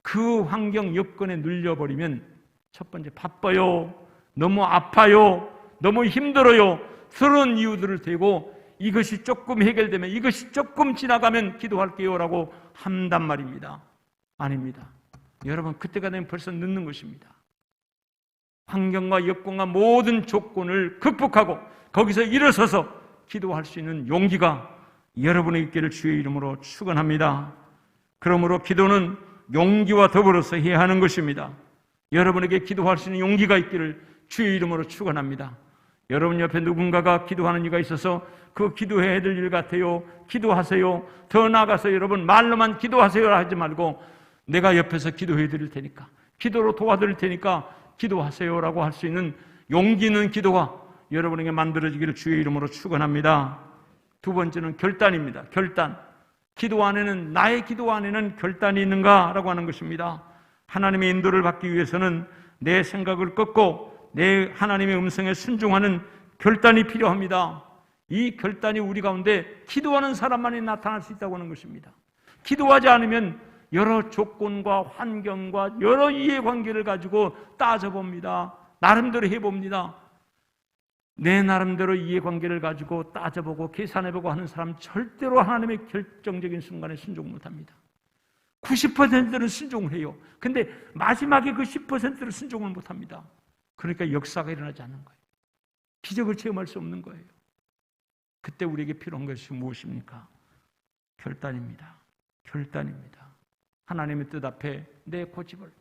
그 환경 여건에 눌려버리면 첫 번째 바빠요, 너무 아파요, 너무 힘들어요, 그런 이유들을 대고 이것이 조금 해결되면, 이것이 조금 지나가면 기도할게요 라고 한단 말입니다. 아닙니다. 여러분, 그때가 되면 벌써 늦는 것입니다. 환경과 여건과 모든 조건을 극복하고 거기서 일어서서 기도할 수 있는 용기가 여러분의 있기를 주의 이름으로 축원합니다. 그러므로 기도는 용기와 더불어서 해야 하는 것입니다. 여러분에게 기도할 수 있는 용기가 있기를 주의 이름으로 축원합니다. 여러분 옆에 누군가가 기도하는 이가 있어서 그 기도해야 될 일 같아요, 기도하세요, 더 나아가서 여러분 말로만 기도하세요 하지 말고 내가 옆에서 기도해 드릴 테니까, 기도로 도와드릴 테니까 기도하세요라고 할 수 있는 용기 있는 기도가 여러분에게 만들어지기를 주의 이름으로 축원합니다. 두 번째는 결단입니다. 결단. 기도 안에는, 나의 기도 안에는 결단이 있는가라고 하는 것입니다. 하나님의 인도를 받기 위해서는 내 생각을 꺾고 내 하나님의 음성에 순종하는 결단이 필요합니다. 이 결단이 우리 가운데 기도하는 사람만이 나타날 수 있다고 하는 것입니다. 기도하지 않으면 여러 조건과 환경과 여러 이해관계를 가지고 따져봅니다. 나름대로 해봅니다. 내 나름대로 이해관계를 가지고 따져보고 계산해보고 하는 사람 절대로 하나님의 결정적인 순간에 순종 못합니다. 90%는 순종을 해요. 근데 마지막에 그 10%를 순종을 못합니다. 그러니까 역사가 일어나지 않는 거예요. 기적을 체험할 수 없는 거예요. 그때 우리에게 필요한 것이 무엇입니까? 결단입니다. 결단입니다. 하나님의 뜻 앞에 내 고집을,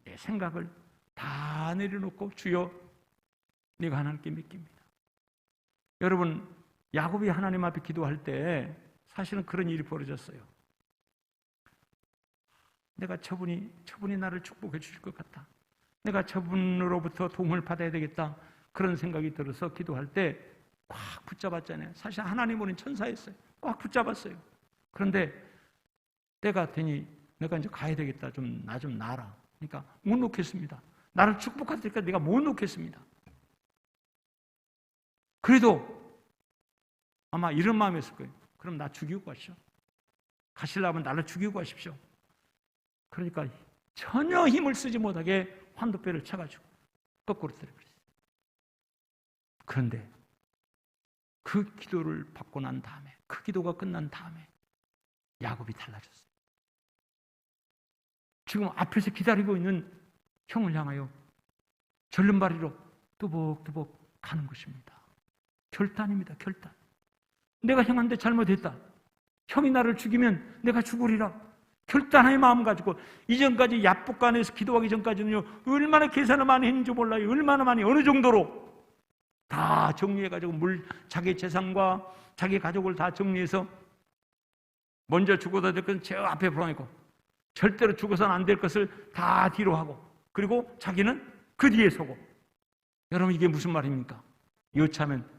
내 생각을 다 내려놓고 주여, 내가 하나님께 맡깁니다. 여러분, 야곱이 하나님 앞에 기도할 때 사실은 그런 일이 벌어졌어요. 내가 저분이 나를 축복해 주실 것 같다, 내가 저분으로부터 도움을 받아야 되겠다, 그런 생각이 들어서 기도할 때 꽉 붙잡았잖아요. 사실 하나님은 천사였어요. 꽉 붙잡았어요. 그런데 때가 되니 내가 이제 가야 되겠다, 나 좀 놔라. 그러니까 못 놓겠습니다. 나를 축복할 테니까 내가 못 놓겠습니다. 그래도 아마 이런 마음이었을 거예요. 그럼 나 죽이고 가시오. 가시려면 나를 죽이고 가십시오. 그러니까 전혀 힘을 쓰지 못하게 환도뼈를 쳐가지고 거꾸로 때려버렸어요. 그런데 그 기도를 받고 난 다음에, 그 기도가 끝난 다음에 야곱이 달라졌어요. 지금 앞에서 기다리고 있는 형을 향하여 절름발이로 뚜벅뚜벅 가는 것입니다. 결단입니다. 결단. 내가 형한테 잘못했다. 형이 나를 죽이면 내가 죽으리라. 결단의 마음 가지고, 이전까지 야복간에서 기도하기 전까지는요, 얼마나 계산을 많이 했는지 몰라요. 얼마나 많이, 어느 정도로 다 정리해가지고 자기 재산과 자기 가족을 다 정리해서 먼저 죽어도 될 것은 제 앞에 불어놓고 절대로 죽어서는 안 될 것을 다 뒤로 하고, 그리고 자기는 그 뒤에 서고. 여러분, 이게 무슨 말입니까? 여차하면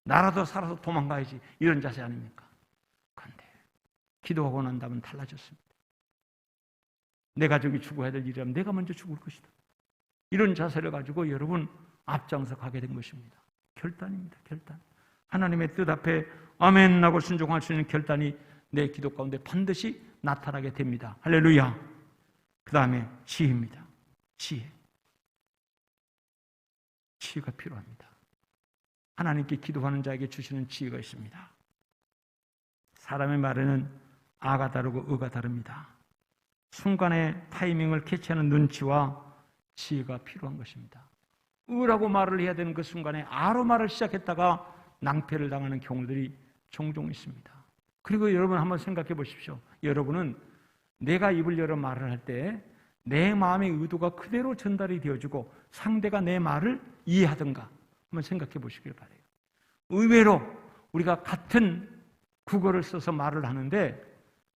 나라도 살아서 도망가야지, 이런 자세 아닙니까? 그런데 기도하고 난 다음은 달라졌습니다. 내 가족이 죽어야 될 일이라면 내가 먼저 죽을 것이다. 이런 자세를 가지고 여러분 앞장서 가게 된 것입니다. 결단입니다. 결단. 하나님의 뜻 앞에 아멘 하고 순종할 수 있는 결단이 내 기도 가운데 반드시 나타나게 됩니다. 할렐루야. 그 다음에 지혜입니다. 지혜. 지혜가 필요합니다. 하나님께 기도하는 자에게 주시는 지혜가 있습니다. 사람의 말에는 아가 다르고 의가 다릅니다. 순간의 타이밍을 캐치하는 눈치와 지혜가 필요한 것입니다. 의라고 말을 해야 되는 그 순간에 아로 말을 시작했다가 낭패를 당하는 경우들이 종종 있습니다. 그리고 여러분 한번 생각해 보십시오. 여러분은 내가 입을 열어 말을 할 때 내 마음의 의도가 그대로 전달이 되어지고 상대가 내 말을 이해하든가 한번 생각해 보시길 바라요. 의외로 우리가 같은 국어를 써서 말을 하는데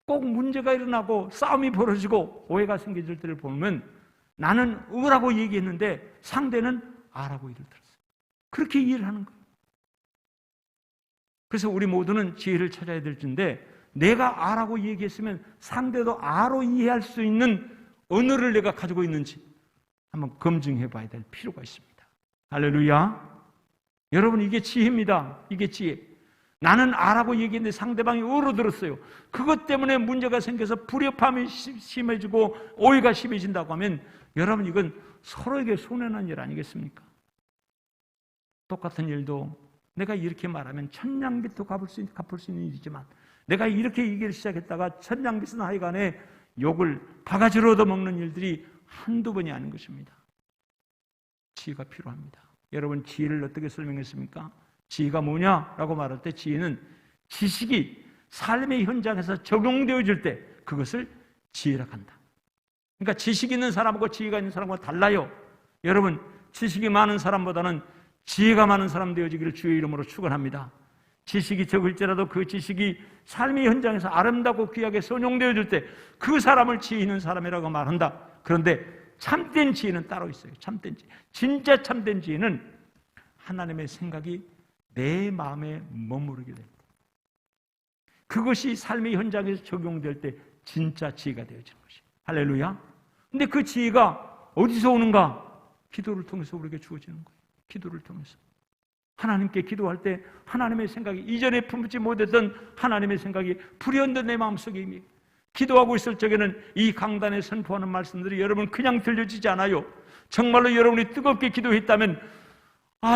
꼭 문제가 일어나고 싸움이 벌어지고 오해가 생겨질 때를 보면 나는 의라고 얘기했는데 상대는 아라고 일을 들었어요. 그렇게 이해를 하는 거예요. 그래서 우리 모두는 지혜를 찾아야 될 텐데, 내가 아라고 얘기했으면 상대도 아로 이해할 수 있는 언어를 내가 가지고 있는지 한번 검증해 봐야 될 필요가 있습니다. 할렐루야. 여러분, 이게 지혜입니다. 이게 지혜. 나는 아라고 얘기했는데 상대방이 의로 들었어요. 그것 때문에 문제가 생겨서 불협화음이 심해지고 오해가 심해진다고 하면 여러분, 이건 서로에게 손해난 일 아니겠습니까? 똑같은 일도 내가 이렇게 말하면 천냥빚도 갚을 수 있는 일이지만 내가 이렇게 얘기를 시작했다가 천냥빚은 하여간에 욕을 바가지로 얻어먹는 일들이 한두 번이 아닌 것입니다. 지혜가 필요합니다. 여러분, 지혜를 어떻게 설명했습니까? 지혜가 뭐냐라고 말할 때 지혜는 지식이 삶의 현장에서 적용되어질 때 그것을 지혜라고 한다. 그러니까 지식 있는 사람하고 지혜가 있는 사람과 달라요. 여러분, 지식이 많은 사람보다는 지혜가 많은 사람 되어지기를 주의 이름으로 축원합니다. 지식이 적을지라도 그 지식이 삶의 현장에서 아름답고 귀하게 선용되어질 때 그 사람을 지혜 있는 사람이라고 말한다. 그런데 참된 지혜는 따로 있어요. 참된 지혜. 진짜 참된 지혜는 하나님의 생각이 내 마음에 머무르게 될 때, 그것이 삶의 현장에서 적용될 때 진짜 지혜가 되어지는 것이에요. 할렐루야. 근데 그 지혜가 어디서 오는가? 기도를 통해서 우리에게 주어지는 거예요. 기도를 통해서. 하나님께 기도할 때 하나님의 생각이, 이전에 품지 못했던 하나님의 생각이 불현듯 내 마음속에 이미 기도하고 있을 적에는 이 강단에 선포하는 말씀들이 여러분 그냥 들려지지 않아요. 정말로 여러분이 뜨겁게 기도했다면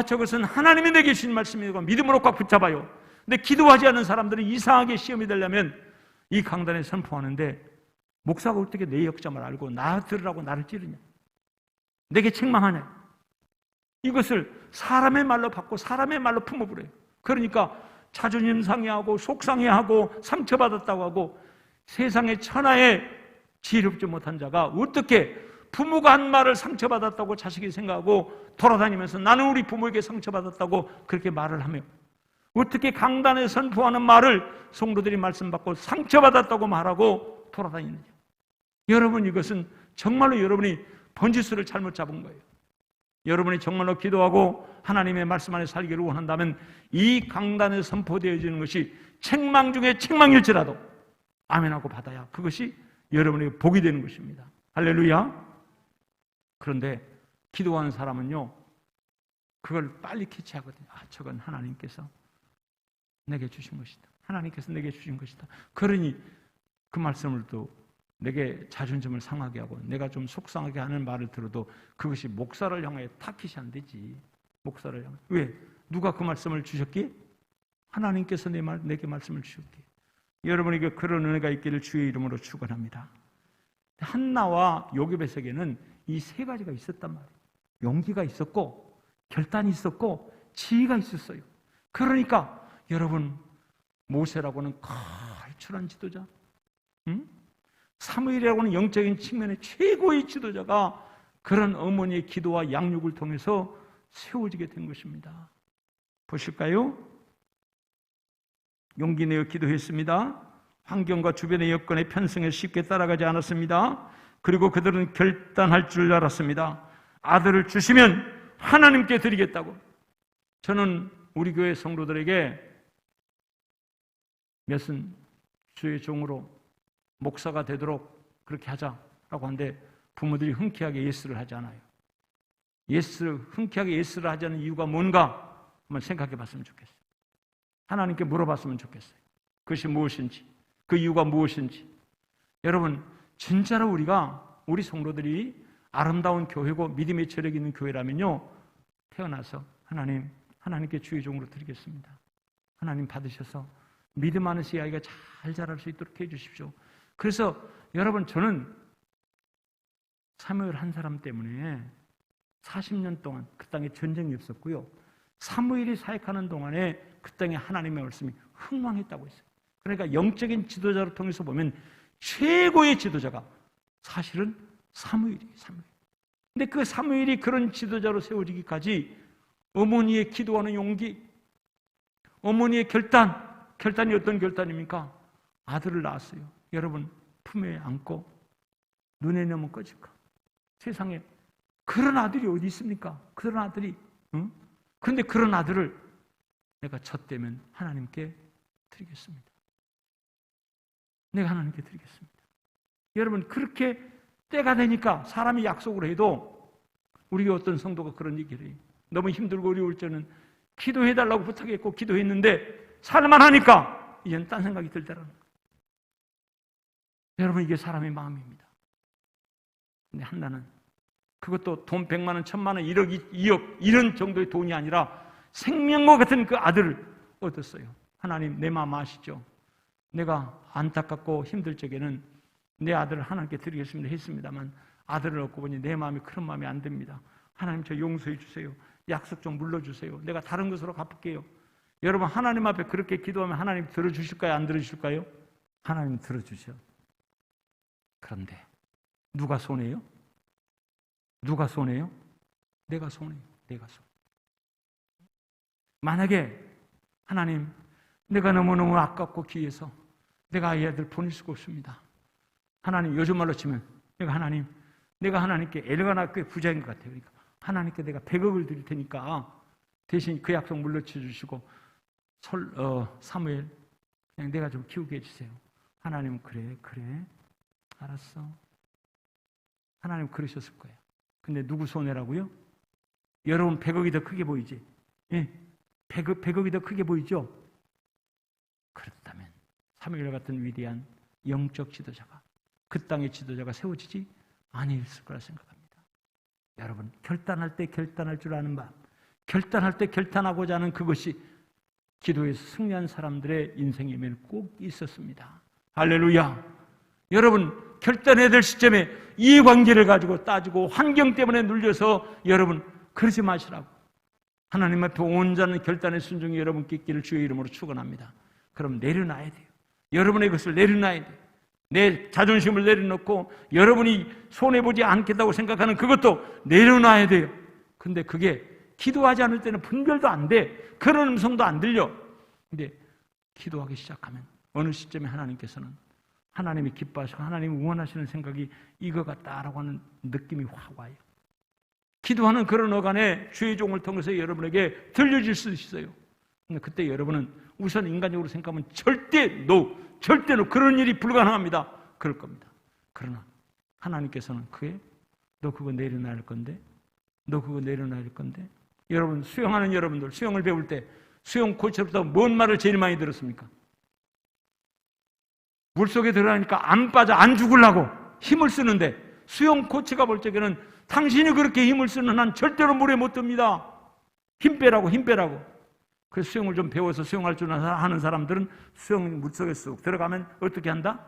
저것은 하나님이 내게 주신 말씀이고 믿음으로 꽉 붙잡아요. 근데 기도하지 않는 사람들은 이상하게 시험이 되려면 이 강단에 선포하는데 목사가 어떻게 내 역점을 알고 나 들으라고 나를 찌르냐, 내게 책망하냐, 이것을 사람의 말로 받고 사람의 말로 품어버려요. 그러니까 자존심 상해하고 속상해하고 상처받았다고 하고 세상의 천하에 지혜롭지 못한 자가 어떻게 부모가 한 말을 상처받았다고 자식이 생각하고 돌아다니면서 나는 우리 부모에게 상처받았다고 그렇게 말을 하며 어떻게 강단에 선포하는 말을 성도들이 말씀받고 상처받았다고 말하고 돌아다니느냐. 여러분, 이것은 정말로 여러분이 번지수를 잘못 잡은 거예요. 여러분이 정말로 기도하고 하나님의 말씀 안에 살기를 원한다면 이 강단에 선포되어지는 것이 책망 중에 책망일지라도 아멘하고 받아야 그것이 여러분에게 복이 되는 것입니다. 할렐루야. 그런데 기도하는 사람은요, 그걸 빨리 캐치하거든요. 저건 하나님께서 내게 주신 것이다. 하나님께서 내게 주신 것이다. 그러니 그 말씀을 또 내게 자존심을 상하게 하고 내가 좀 속상하게 하는 말을 들어도 그것이 목사를 향해 타깃이 안 되지. 목사를 향해. 왜? 누가 그 말씀을 주셨기에? 하나님께서 내게 말씀을 주셨기에 여러분에게 그런 은혜가 있기를 주의 이름으로 축원합니다. 한나와 요셉에게는 이 세 가지가 있었단 말이에요. 용기가 있었고 결단이 있었고 지혜가 있었어요. 그러니까 여러분, 모세라고는 걸출한 지도자, 사무엘이라고는 영적인 측면의 최고의 지도자가 그런 어머니의 기도와 양육을 통해서 세워지게 된 것입니다. 보실까요? 용기 내어 기도했습니다. 환경과 주변의 여건에 편성해 쉽게 따라가지 않았습니다. 그리고 그들은 결단할 줄 알았습니다. 아들을 주시면 하나님께 드리겠다고. 저는 우리 교회 성도들에게 몇은 주의 종으로 목사가 되도록 그렇게 하자라고 하는데 부모들이 흔쾌하게 예스를 하지 않아요. 흔쾌하게 예스를 하지 않는 이유가 뭔가 한번 생각해 봤으면 좋겠어요. 하나님께 물어봤으면 좋겠어요. 그것이 무엇인지, 그 이유가 무엇인지. 여러분, 진짜로 우리 성도들이 아름다운 교회고 믿음의 체력이 있는 교회라면요, 태어나서 하나님께 주의 종으로 드리겠습니다. 하나님 받으셔서 믿음 안에 이 아이가 잘 자랄 수 있도록 해주십시오. 그래서 여러분, 저는 사무엘 한 사람 때문에 40년 동안 그 땅에 전쟁이 없었고요, 사무엘이 사역하는 동안에 그 땅에 하나님의 말씀이 흥왕했다고 했어요. 그러니까 영적인 지도자를 통해서 보면 최고의 지도자가 사실은 사무엘이에요. 근데 그 사무엘이 그런 지도자로 세워지기까지 어머니의 기도하는 용기, 어머니의 결단이 어떤 결단입니까? 아들을 낳았어요. 여러분, 품에 안고 눈에 넣으면 꺼질까? 세상에 그런 아들이 어디 있습니까? 그런 아들이. 그런데 그런 아들을 내가 젖되면 하나님께 드리겠습니다. 내가 하나님께 드리겠습니다. 여러분, 그렇게 때가 되니까 사람이 약속을 해도 우리 어떤 성도가 그런 얘기를 해요. 너무 힘들고 어려울 때는 기도해달라고 부탁했고 기도했는데 살만하니까 이제는 딴 생각이 들더라는 거예요. 여러분, 이게 사람의 마음입니다. 근데 한나는 그것도 돈 100만 원, 1000만 원, 1억, 2억 이런 정도의 돈이 아니라 생명과 같은 그 아들을 얻었어요. 하나님, 내 마음 아시죠? 내가 안타깝고 힘들 적에는 내 아들을 하나님께 드리겠습니다 했습니다만 아들을 얻고 보니 내 마음이 그런 마음이 안 듭니다. 하나님, 저 용서해 주세요. 약속 좀 물러주세요. 내가 다른 것으로 갚을게요. 여러분, 하나님 앞에 그렇게 기도하면 하나님 들어주실까요? 안 들어주실까요? 하나님 들어주죠. 그런데 누가 손해요? 누가 손해요? 내가 손해요. 내가 손해. 만약에 하나님, 내가 너무너무 아깝고 귀해서 내가 이 아들 보낼 수가 없습니다. 하나님, 요즘 말로 치면 내가 하나님께 엘가나 꽤 부자인 것 같아요. 그러니까 하나님께 내가 100억을 드릴 테니까 대신 그 약속 물러쳐 주시고 사무엘 그냥 내가 좀 키우게 해주세요. 하나님은 그래 알았어. 하나님 그러셨을 거예요. 근데 누구 손해라고요? 여러분, 100억이 더 크게 보이지? 예, 100억이 더 크게 보이죠? 그렇다면 사무엘 같은 위대한 영적 지도자가, 그 땅의 지도자가 세워지지 아니었을 거라 생각합니다. 여러분, 결단할 때 결단할 줄 아는 마음, 결단할 때 결단하고자 하는 그것이 기도에서 승리한 사람들의 인생에는 꼭 있었습니다. 할렐루야. 여러분, 결단해야 될 시점에 이해관계를 가지고 따지고 환경 때문에 눌려서 여러분 그러지 마시라고. 하나님 앞에 온전한 결단의 순종이 여러분께 있기를 주의 이름으로 축원합니다. 그럼 내려놔야 돼요. 여러분의 것을 내려놔야 돼요. 내 자존심을 내려놓고 여러분이 손해보지 않겠다고 생각하는 그것도 내려놔야 돼요. 근데 그게 기도하지 않을 때는 분별도 안 돼. 그런 음성도 안 들려. 근데 기도하기 시작하면 어느 시점에 하나님께서는 하나님이 기뻐하시고 하나님이 응원하시는 생각이 이거 같다라고 하는 느낌이 확 와요. 기도하는 그런 어간에 주의 종을 통해서 여러분에게 들려질 수 있어요. 근데 그때 여러분은 우선 인간적으로 생각하면 절대 그런 일이 불가능합니다. 그럴 겁니다. 그러나 하나님께서는 너 그거 내려놔야 할 건데, 너 그거 내려놔야 할 건데. 여러분, 수영하는 여러분들, 수영을 배울 때 수영 코치로부터 뭔 말을 제일 많이 들었습니까? 물속에 들어가니까 안 빠져, 안 죽으려고 힘을 쓰는데, 수영 코치가 볼 적에는 당신이 그렇게 힘을 쓰는 한 절대로 물에 못 듭니다. 힘 빼라고. 그 수영을 좀 배워서 수영할 줄 아는 사람들은 수영 물속에 쑥 들어가면 어떻게 한다?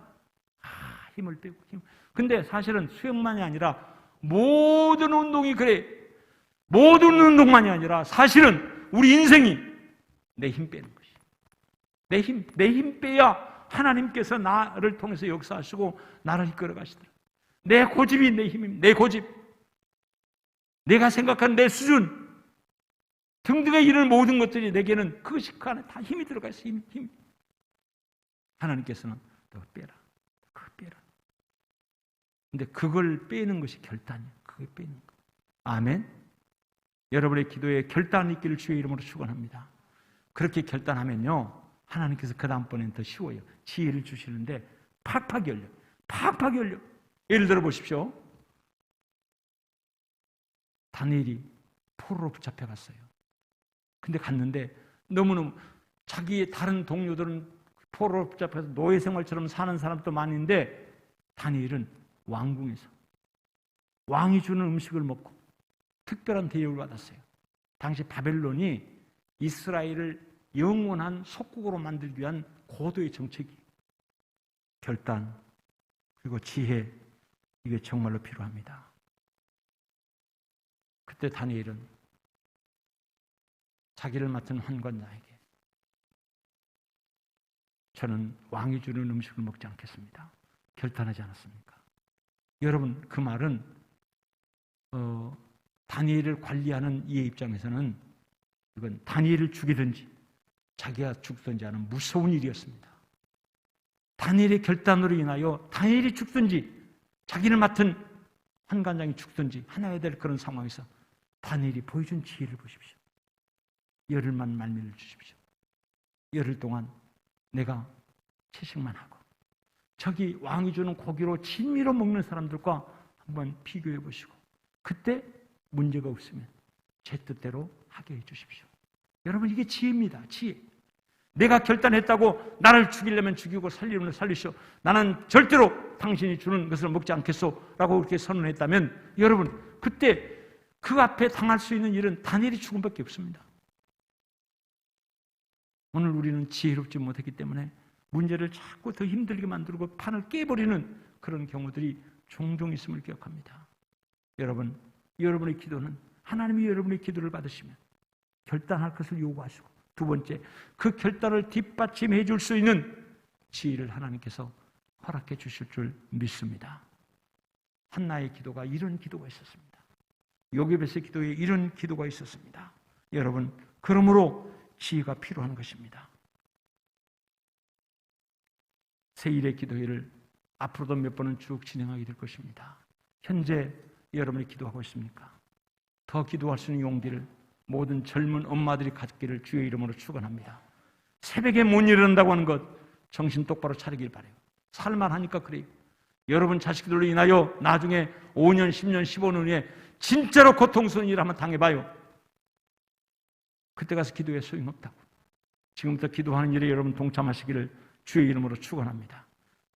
힘을 빼고 힘. 근데 사실은 수영만이 아니라 모든 운동이 그래. 모든 운동만이 아니라 사실은 우리 인생이 내 힘 빼는 것이. 내 힘 빼야 하나님께서 나를 통해서 역사하시고 나를 이끌어 가시더라. 내 고집이 내 힘입니다. 내 고집. 내가 생각한 내 수준. 등등에 이르는 모든 것들이 내게는 그것이 그 안에 다 힘이 들어가 있어. 힘. 하나님께서는 너 빼라. 그거 빼라. 근데 그걸 빼는 것이 결단이야. 그걸 빼는 거. 아멘. 여러분의 기도에 결단이 있기를 주의 이름으로 축원합니다. 그렇게 결단하면요, 하나님께서 그 다음번에는 더 쉬워요. 지혜를 주시는데 팍팍 열려. 팍팍 열려. 예를 들어 보십시오. 다니엘이 포로로 붙잡혀갔어요. 근데 갔는데 너무너무 자기의 다른 동료들은 포로로 붙잡혀서 노예 생활처럼 사는 사람도 많은데 다니엘은 왕궁에서 왕이 주는 음식을 먹고 특별한 대접을 받았어요. 당시 바벨론이 이스라엘을 영원한 속국으로 만들기 위한 고도의 정책이 결단 그리고 지혜 이게 정말로 필요합니다. 그때 다니엘은 자기를 맡은 환관자에게 저는 왕이 주는 음식을 먹지 않겠습니다. 결단하지 않았습니까? 여러분 그 말은 다니엘을 관리하는 이의 입장에서는 이건 다니엘을 죽이든지 자기가 죽든지 하는 무서운 일이었습니다. 다니엘의 결단으로 인하여 다니엘이 죽든지 자기를 맡은 환관장이 죽든지 하나야 될 그런 상황에서 다니엘이 보여준 지혜를 보십시오. 열흘만 말미를 주십시오. 열흘 동안 내가 채식만 하고 저기 왕이 주는 고기로 진미로 먹는 사람들과 한번 비교해 보시고 그때 문제가 없으면 제 뜻대로 하게 해 주십시오. 여러분 이게 지혜입니다. 지혜. 내가 결단했다고 나를 죽이려면 죽이고 살리려면 살리시오. 나는 절대로 당신이 주는 것을 먹지 않겠소 라고 그렇게 선언했다면 여러분 그때 그 앞에 당할 수 있는 일은 다니엘이 죽음밖에 없습니다. 오늘 우리는 지혜롭지 못했기 때문에 문제를 자꾸 더 힘들게 만들고 판을 깨버리는 그런 경우들이 종종 있음을 기억합니다. 여러분, 여러분의 기도는 하나님이 여러분의 기도를 받으시면 결단할 것을 요구하시고 두 번째, 그 결단을 뒷받침해 줄 수 있는 지혜를 하나님께서 허락해 주실 줄 믿습니다. 한나의 기도가 이런 기도가 있었습니다. 요게벳의 기도에 이런 기도가 있었습니다. 여러분, 그러므로 지혜가 필요한 것입니다. 세일의 기도회를 앞으로도 몇 번은 쭉 진행하게 될 것입니다. 현재 여러분이 기도하고 있습니까? 더 기도할 수 있는 용기를 모든 젊은 엄마들이 갖기를 주의 이름으로 축원합니다. 새벽에 못 일어난다고 하는 것 정신 똑바로 차리길 바라요. 살만하니까 그래요. 여러분 자식들로 인하여 나중에 5년, 10년, 15년 후에 진짜로 고통스러운 일을 한번 당해봐요. 그때 가서 기도에 소용없다고. 지금부터 기도하는 일에 여러분 동참하시기를 주의 이름으로 축원합니다.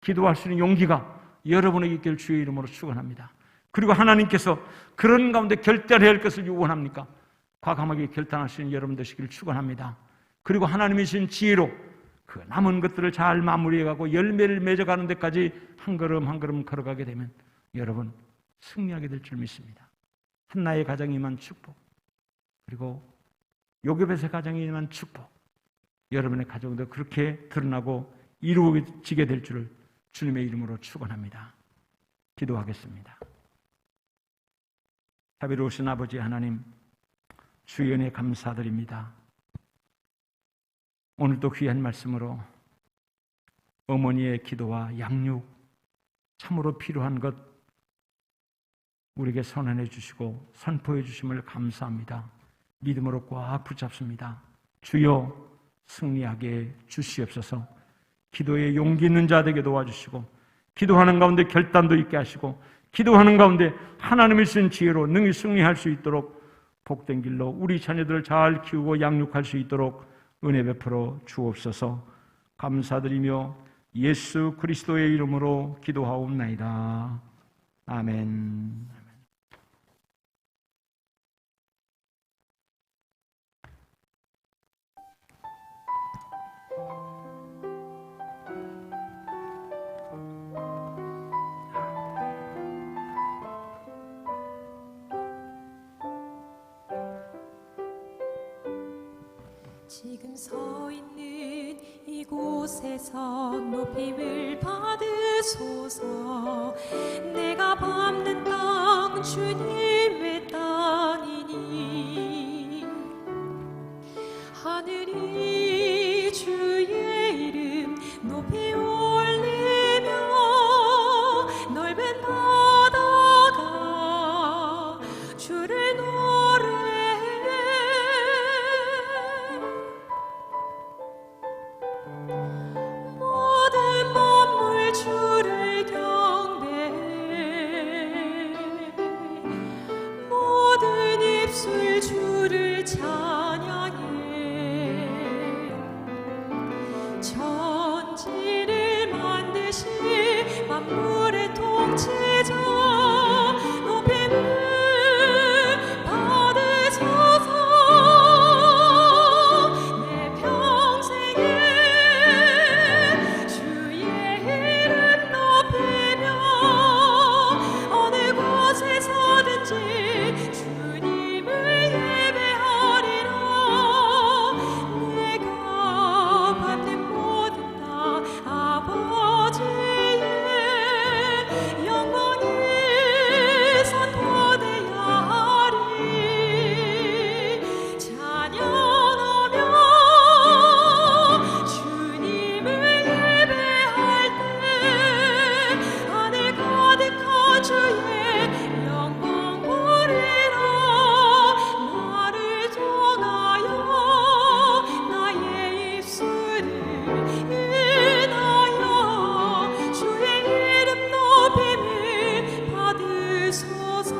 기도할 수 있는 용기가 여러분에게 있기를 주의 이름으로 축원합니다. 그리고 하나님께서 그런 가운데 결단해야 할 것을 요구합니까? 과감하게 결단할 수 있는 여러분 되시기를 축원합니다. 그리고 하나님이 주신 지혜로 그 남은 것들을 잘 마무리해가고 열매를 맺어가는 데까지 한 걸음 한 걸음 걸어가게 되면 여러분 승리하게 될 줄 믿습니다. 한나의 가정에 임한 축복 그리고 요게벳의 가정에 임한 축복 여러분의 가정도 그렇게 드러나고 이루어지게 될 줄을 주님의 이름으로 축원합니다. 기도하겠습니다. 자비로우신 아버지 하나님 주의 은혜 감사드립니다. 오늘도 귀한 말씀으로 어머니의 기도와 양육 참으로 필요한 것 우리에게 선언해 주시고 선포해 주심을 감사합니다. 믿음으로 꽉 붙잡습니다. 주여 승리하게 주시옵소서. 기도에 용기 있는 자 되게 도와주시고 기도하는 가운데 결단도 있게 하시고 기도하는 가운데 하나님이 주신 지혜로 능히 승리할 수 있도록 복된 길로 우리 자녀들을 잘 키우고 양육할 수 있도록 은혜 베풀어 주옵소서. 감사드리며 예수 그리스도의 이름으로 기도하옵나이다. 아멘. 지금 서 있는 이곳에서 높임을 받으소서. 내가 밟는 땅 주님의 땅이니 하늘이 주의 이름 높이 올리며 넓은 바다가 주를 노래해. 모든 만물 주를 경배해. 모든 입술 주를 찬양해. 천지를 만드신 만물의 통치자 높임을 받으소서. 내 평생에 주의 이름 높이며 어느 곳에 서든지 주님을 예배하리라. 내가 받는 모든 다 아버지의 영광이 선포되어야 하리. 찬양하며 주님을 예배할 때 하늘 가득한 주의 영광 보리라. 나를 통하여 나의 입술을 인하여 주의 이름 높임을 받으소서.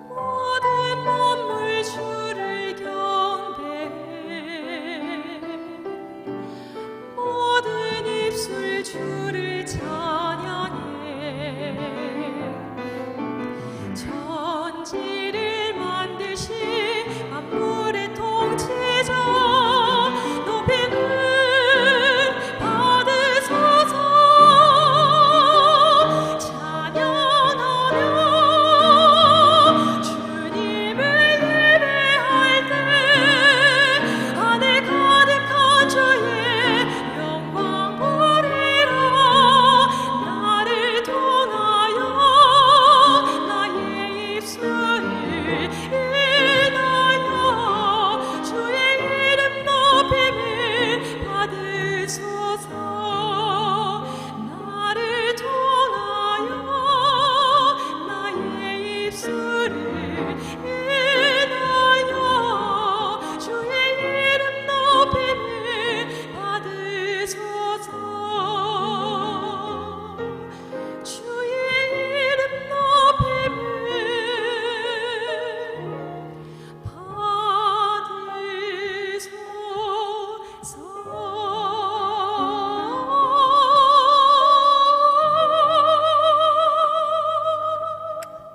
모든 만물 주를 경배해. 모든 입술 주를 찬양해. 천지를 만드신 만물의 통치자 높임을 받으소서. 찬양하며 주님을 예배할 때 하늘 가득한 주의 영광 보리라. 나를 통하여 나의 입술을 인하여 주의 이름 높임을 받으소서. 나를 통하여 나의 입술을 인하여 주의 이름 높임을 받으소서. 주의 이름 높임을 받으소서.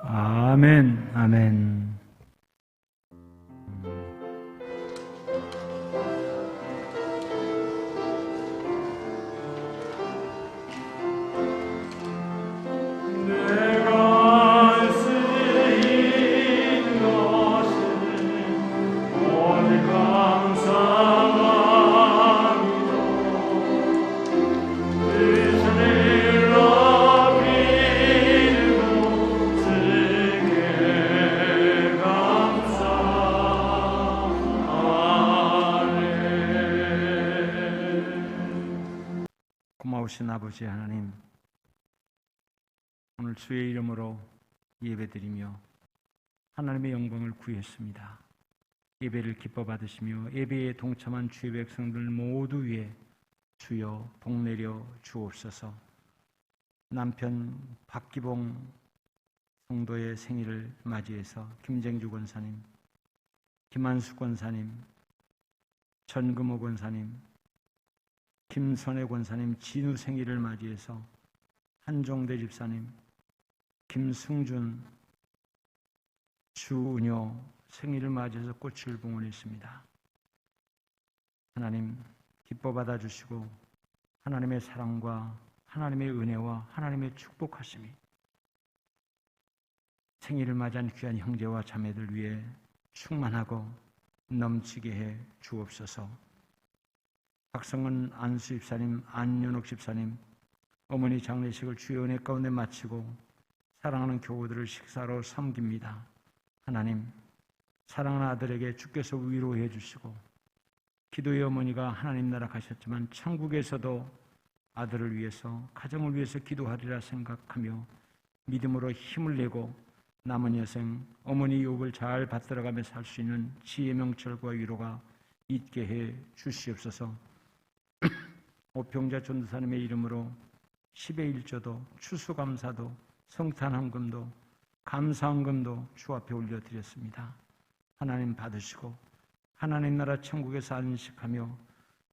아멘, 아멘. 내가 쓰인 것은 오늘 감사함이요. 뜻을 높이고 주께 감사하네. 고마우신 아버지 하나님, 오늘 주의 이름으로 예배드리며 하나님의 영광을 구했습니다. 예배를 기뻐 받으시며 예배에 동참한 주의 백성들 모두 위에 주여 복 내려 주옵소서. 남편 박기봉 성도의 생일을 맞이해서 김쟁주 권사님, 김한숙 권사님, 전금호 권사님, 김선혜 권사님 진우 생일을 맞이해서 한종대 집사님, 김승준 주은효 생일을 맞이해서 꽃을 봉헌했습니다. 하나님 기뻐 받아주시고 하나님의 사랑과 하나님의 은혜와 하나님의 축복하심이 생일을 맞이한 귀한 형제와 자매들 위해 충만하고 넘치게 해 주옵소서. 박성은 안수 집사님, 안윤옥 집사님, 어머니 장례식을 주의 은혜 가운데 마치고 사랑하는 교우들을 식사로 섬깁니다. 하나님, 사랑하는 아들에게 주께서 위로해 주시고 기도의 어머니가 하나님 나라 가셨지만 천국에서도 아들을 위해서 가정을 위해서 기도하리라 생각하며 믿음으로 힘을 내고 남은 여생 어머니 유업을 잘 받들어가며 살 수 있는 지혜 명철과 위로가 있게 해 주시옵소서. 오평자 전도사님의 이름으로 10의 1조도 추수감사도 성탄헌금도 감사헌금도 주 앞에 올려드렸습니다. 하나님 받으시고 하나님 나라 천국에서 안식하며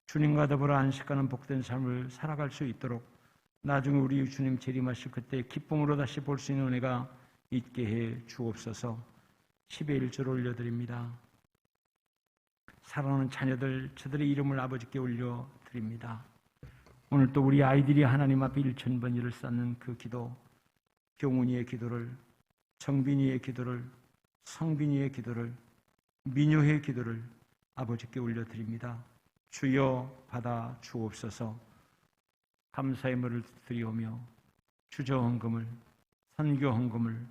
주님과 더불어 안식하는 복된 삶을 살아갈 수 있도록 나중에 우리 주님 재림하실 그때 기쁨으로 다시 볼 수 있는 은혜가 있게 해 주옵소서. 10의 1조를 올려드립니다. 사랑하는 자녀들 저들의 이름을 아버지께 올려드립니다. 오늘 또 우리 아이들이 하나님 앞에 1000번일을 쌓는 그 기도, 경훈이의 기도를, 정빈이의 기도를, 성빈이의 기도를, 민효의 기도를 아버지께 올려드립니다. 주여 받아 주옵소서. 감사의 물을 드리오며 주저헌금을, 선교헌금을,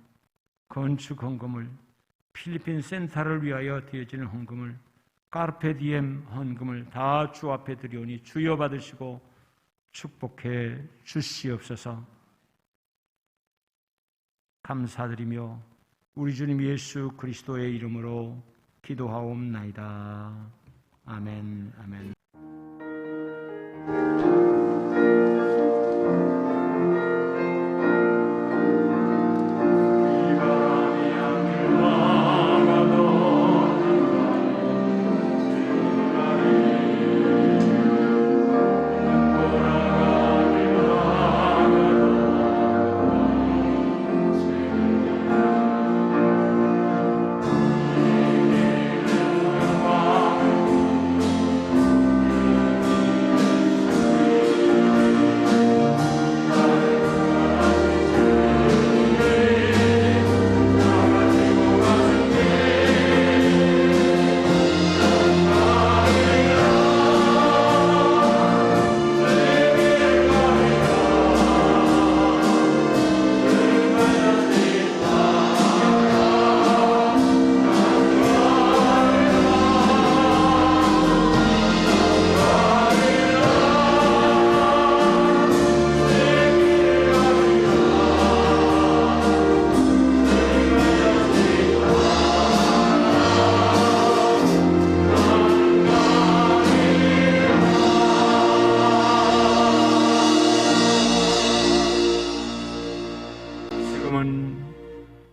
건축헌금을, 필리핀 센터를 위하여 드려지는 헌금을, 카르페디엠 헌금을 다 주 앞에 드리오니 주여 받으시고 축복해 주시옵소서. 감사드리며 우리 주님 예수 그리스도의 이름으로 기도하옵나이다. 아멘. 아멘.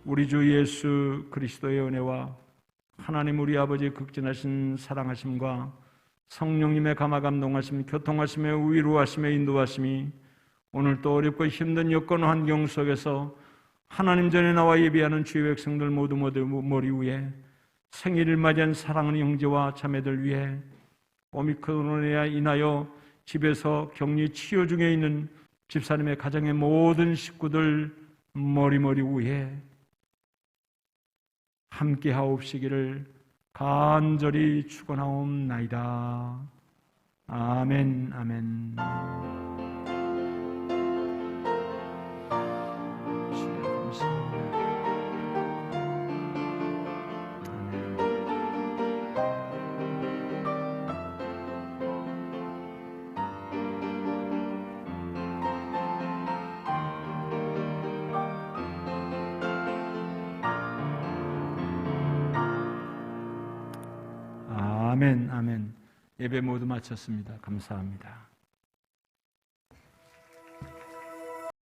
우리 주 예수 그리스도의 은혜와 하나님 우리 아버지의 극진하신 사랑하심과 성령님의 감화감동하심, 교통하심에 위로하심에 인도하심이 오늘 또 어렵고 힘든 여건 환경 속에서 하나님 전에 나와 예배하는 주의 백성들 모두 머리 위에 생일을 맞이한 사랑하는 형제와 자매들 위해 오미크론에 인하여 집에서 격리 치유 중에 있는 집사님의 가정의 모든 식구들 머리 위에 함께 하옵시기를 간절히 축원하옵나이다. 아멘. 아멘. 주님 감사합니다. 아멘. 아멘. 예배 모두 마쳤습니다. 감사합니다.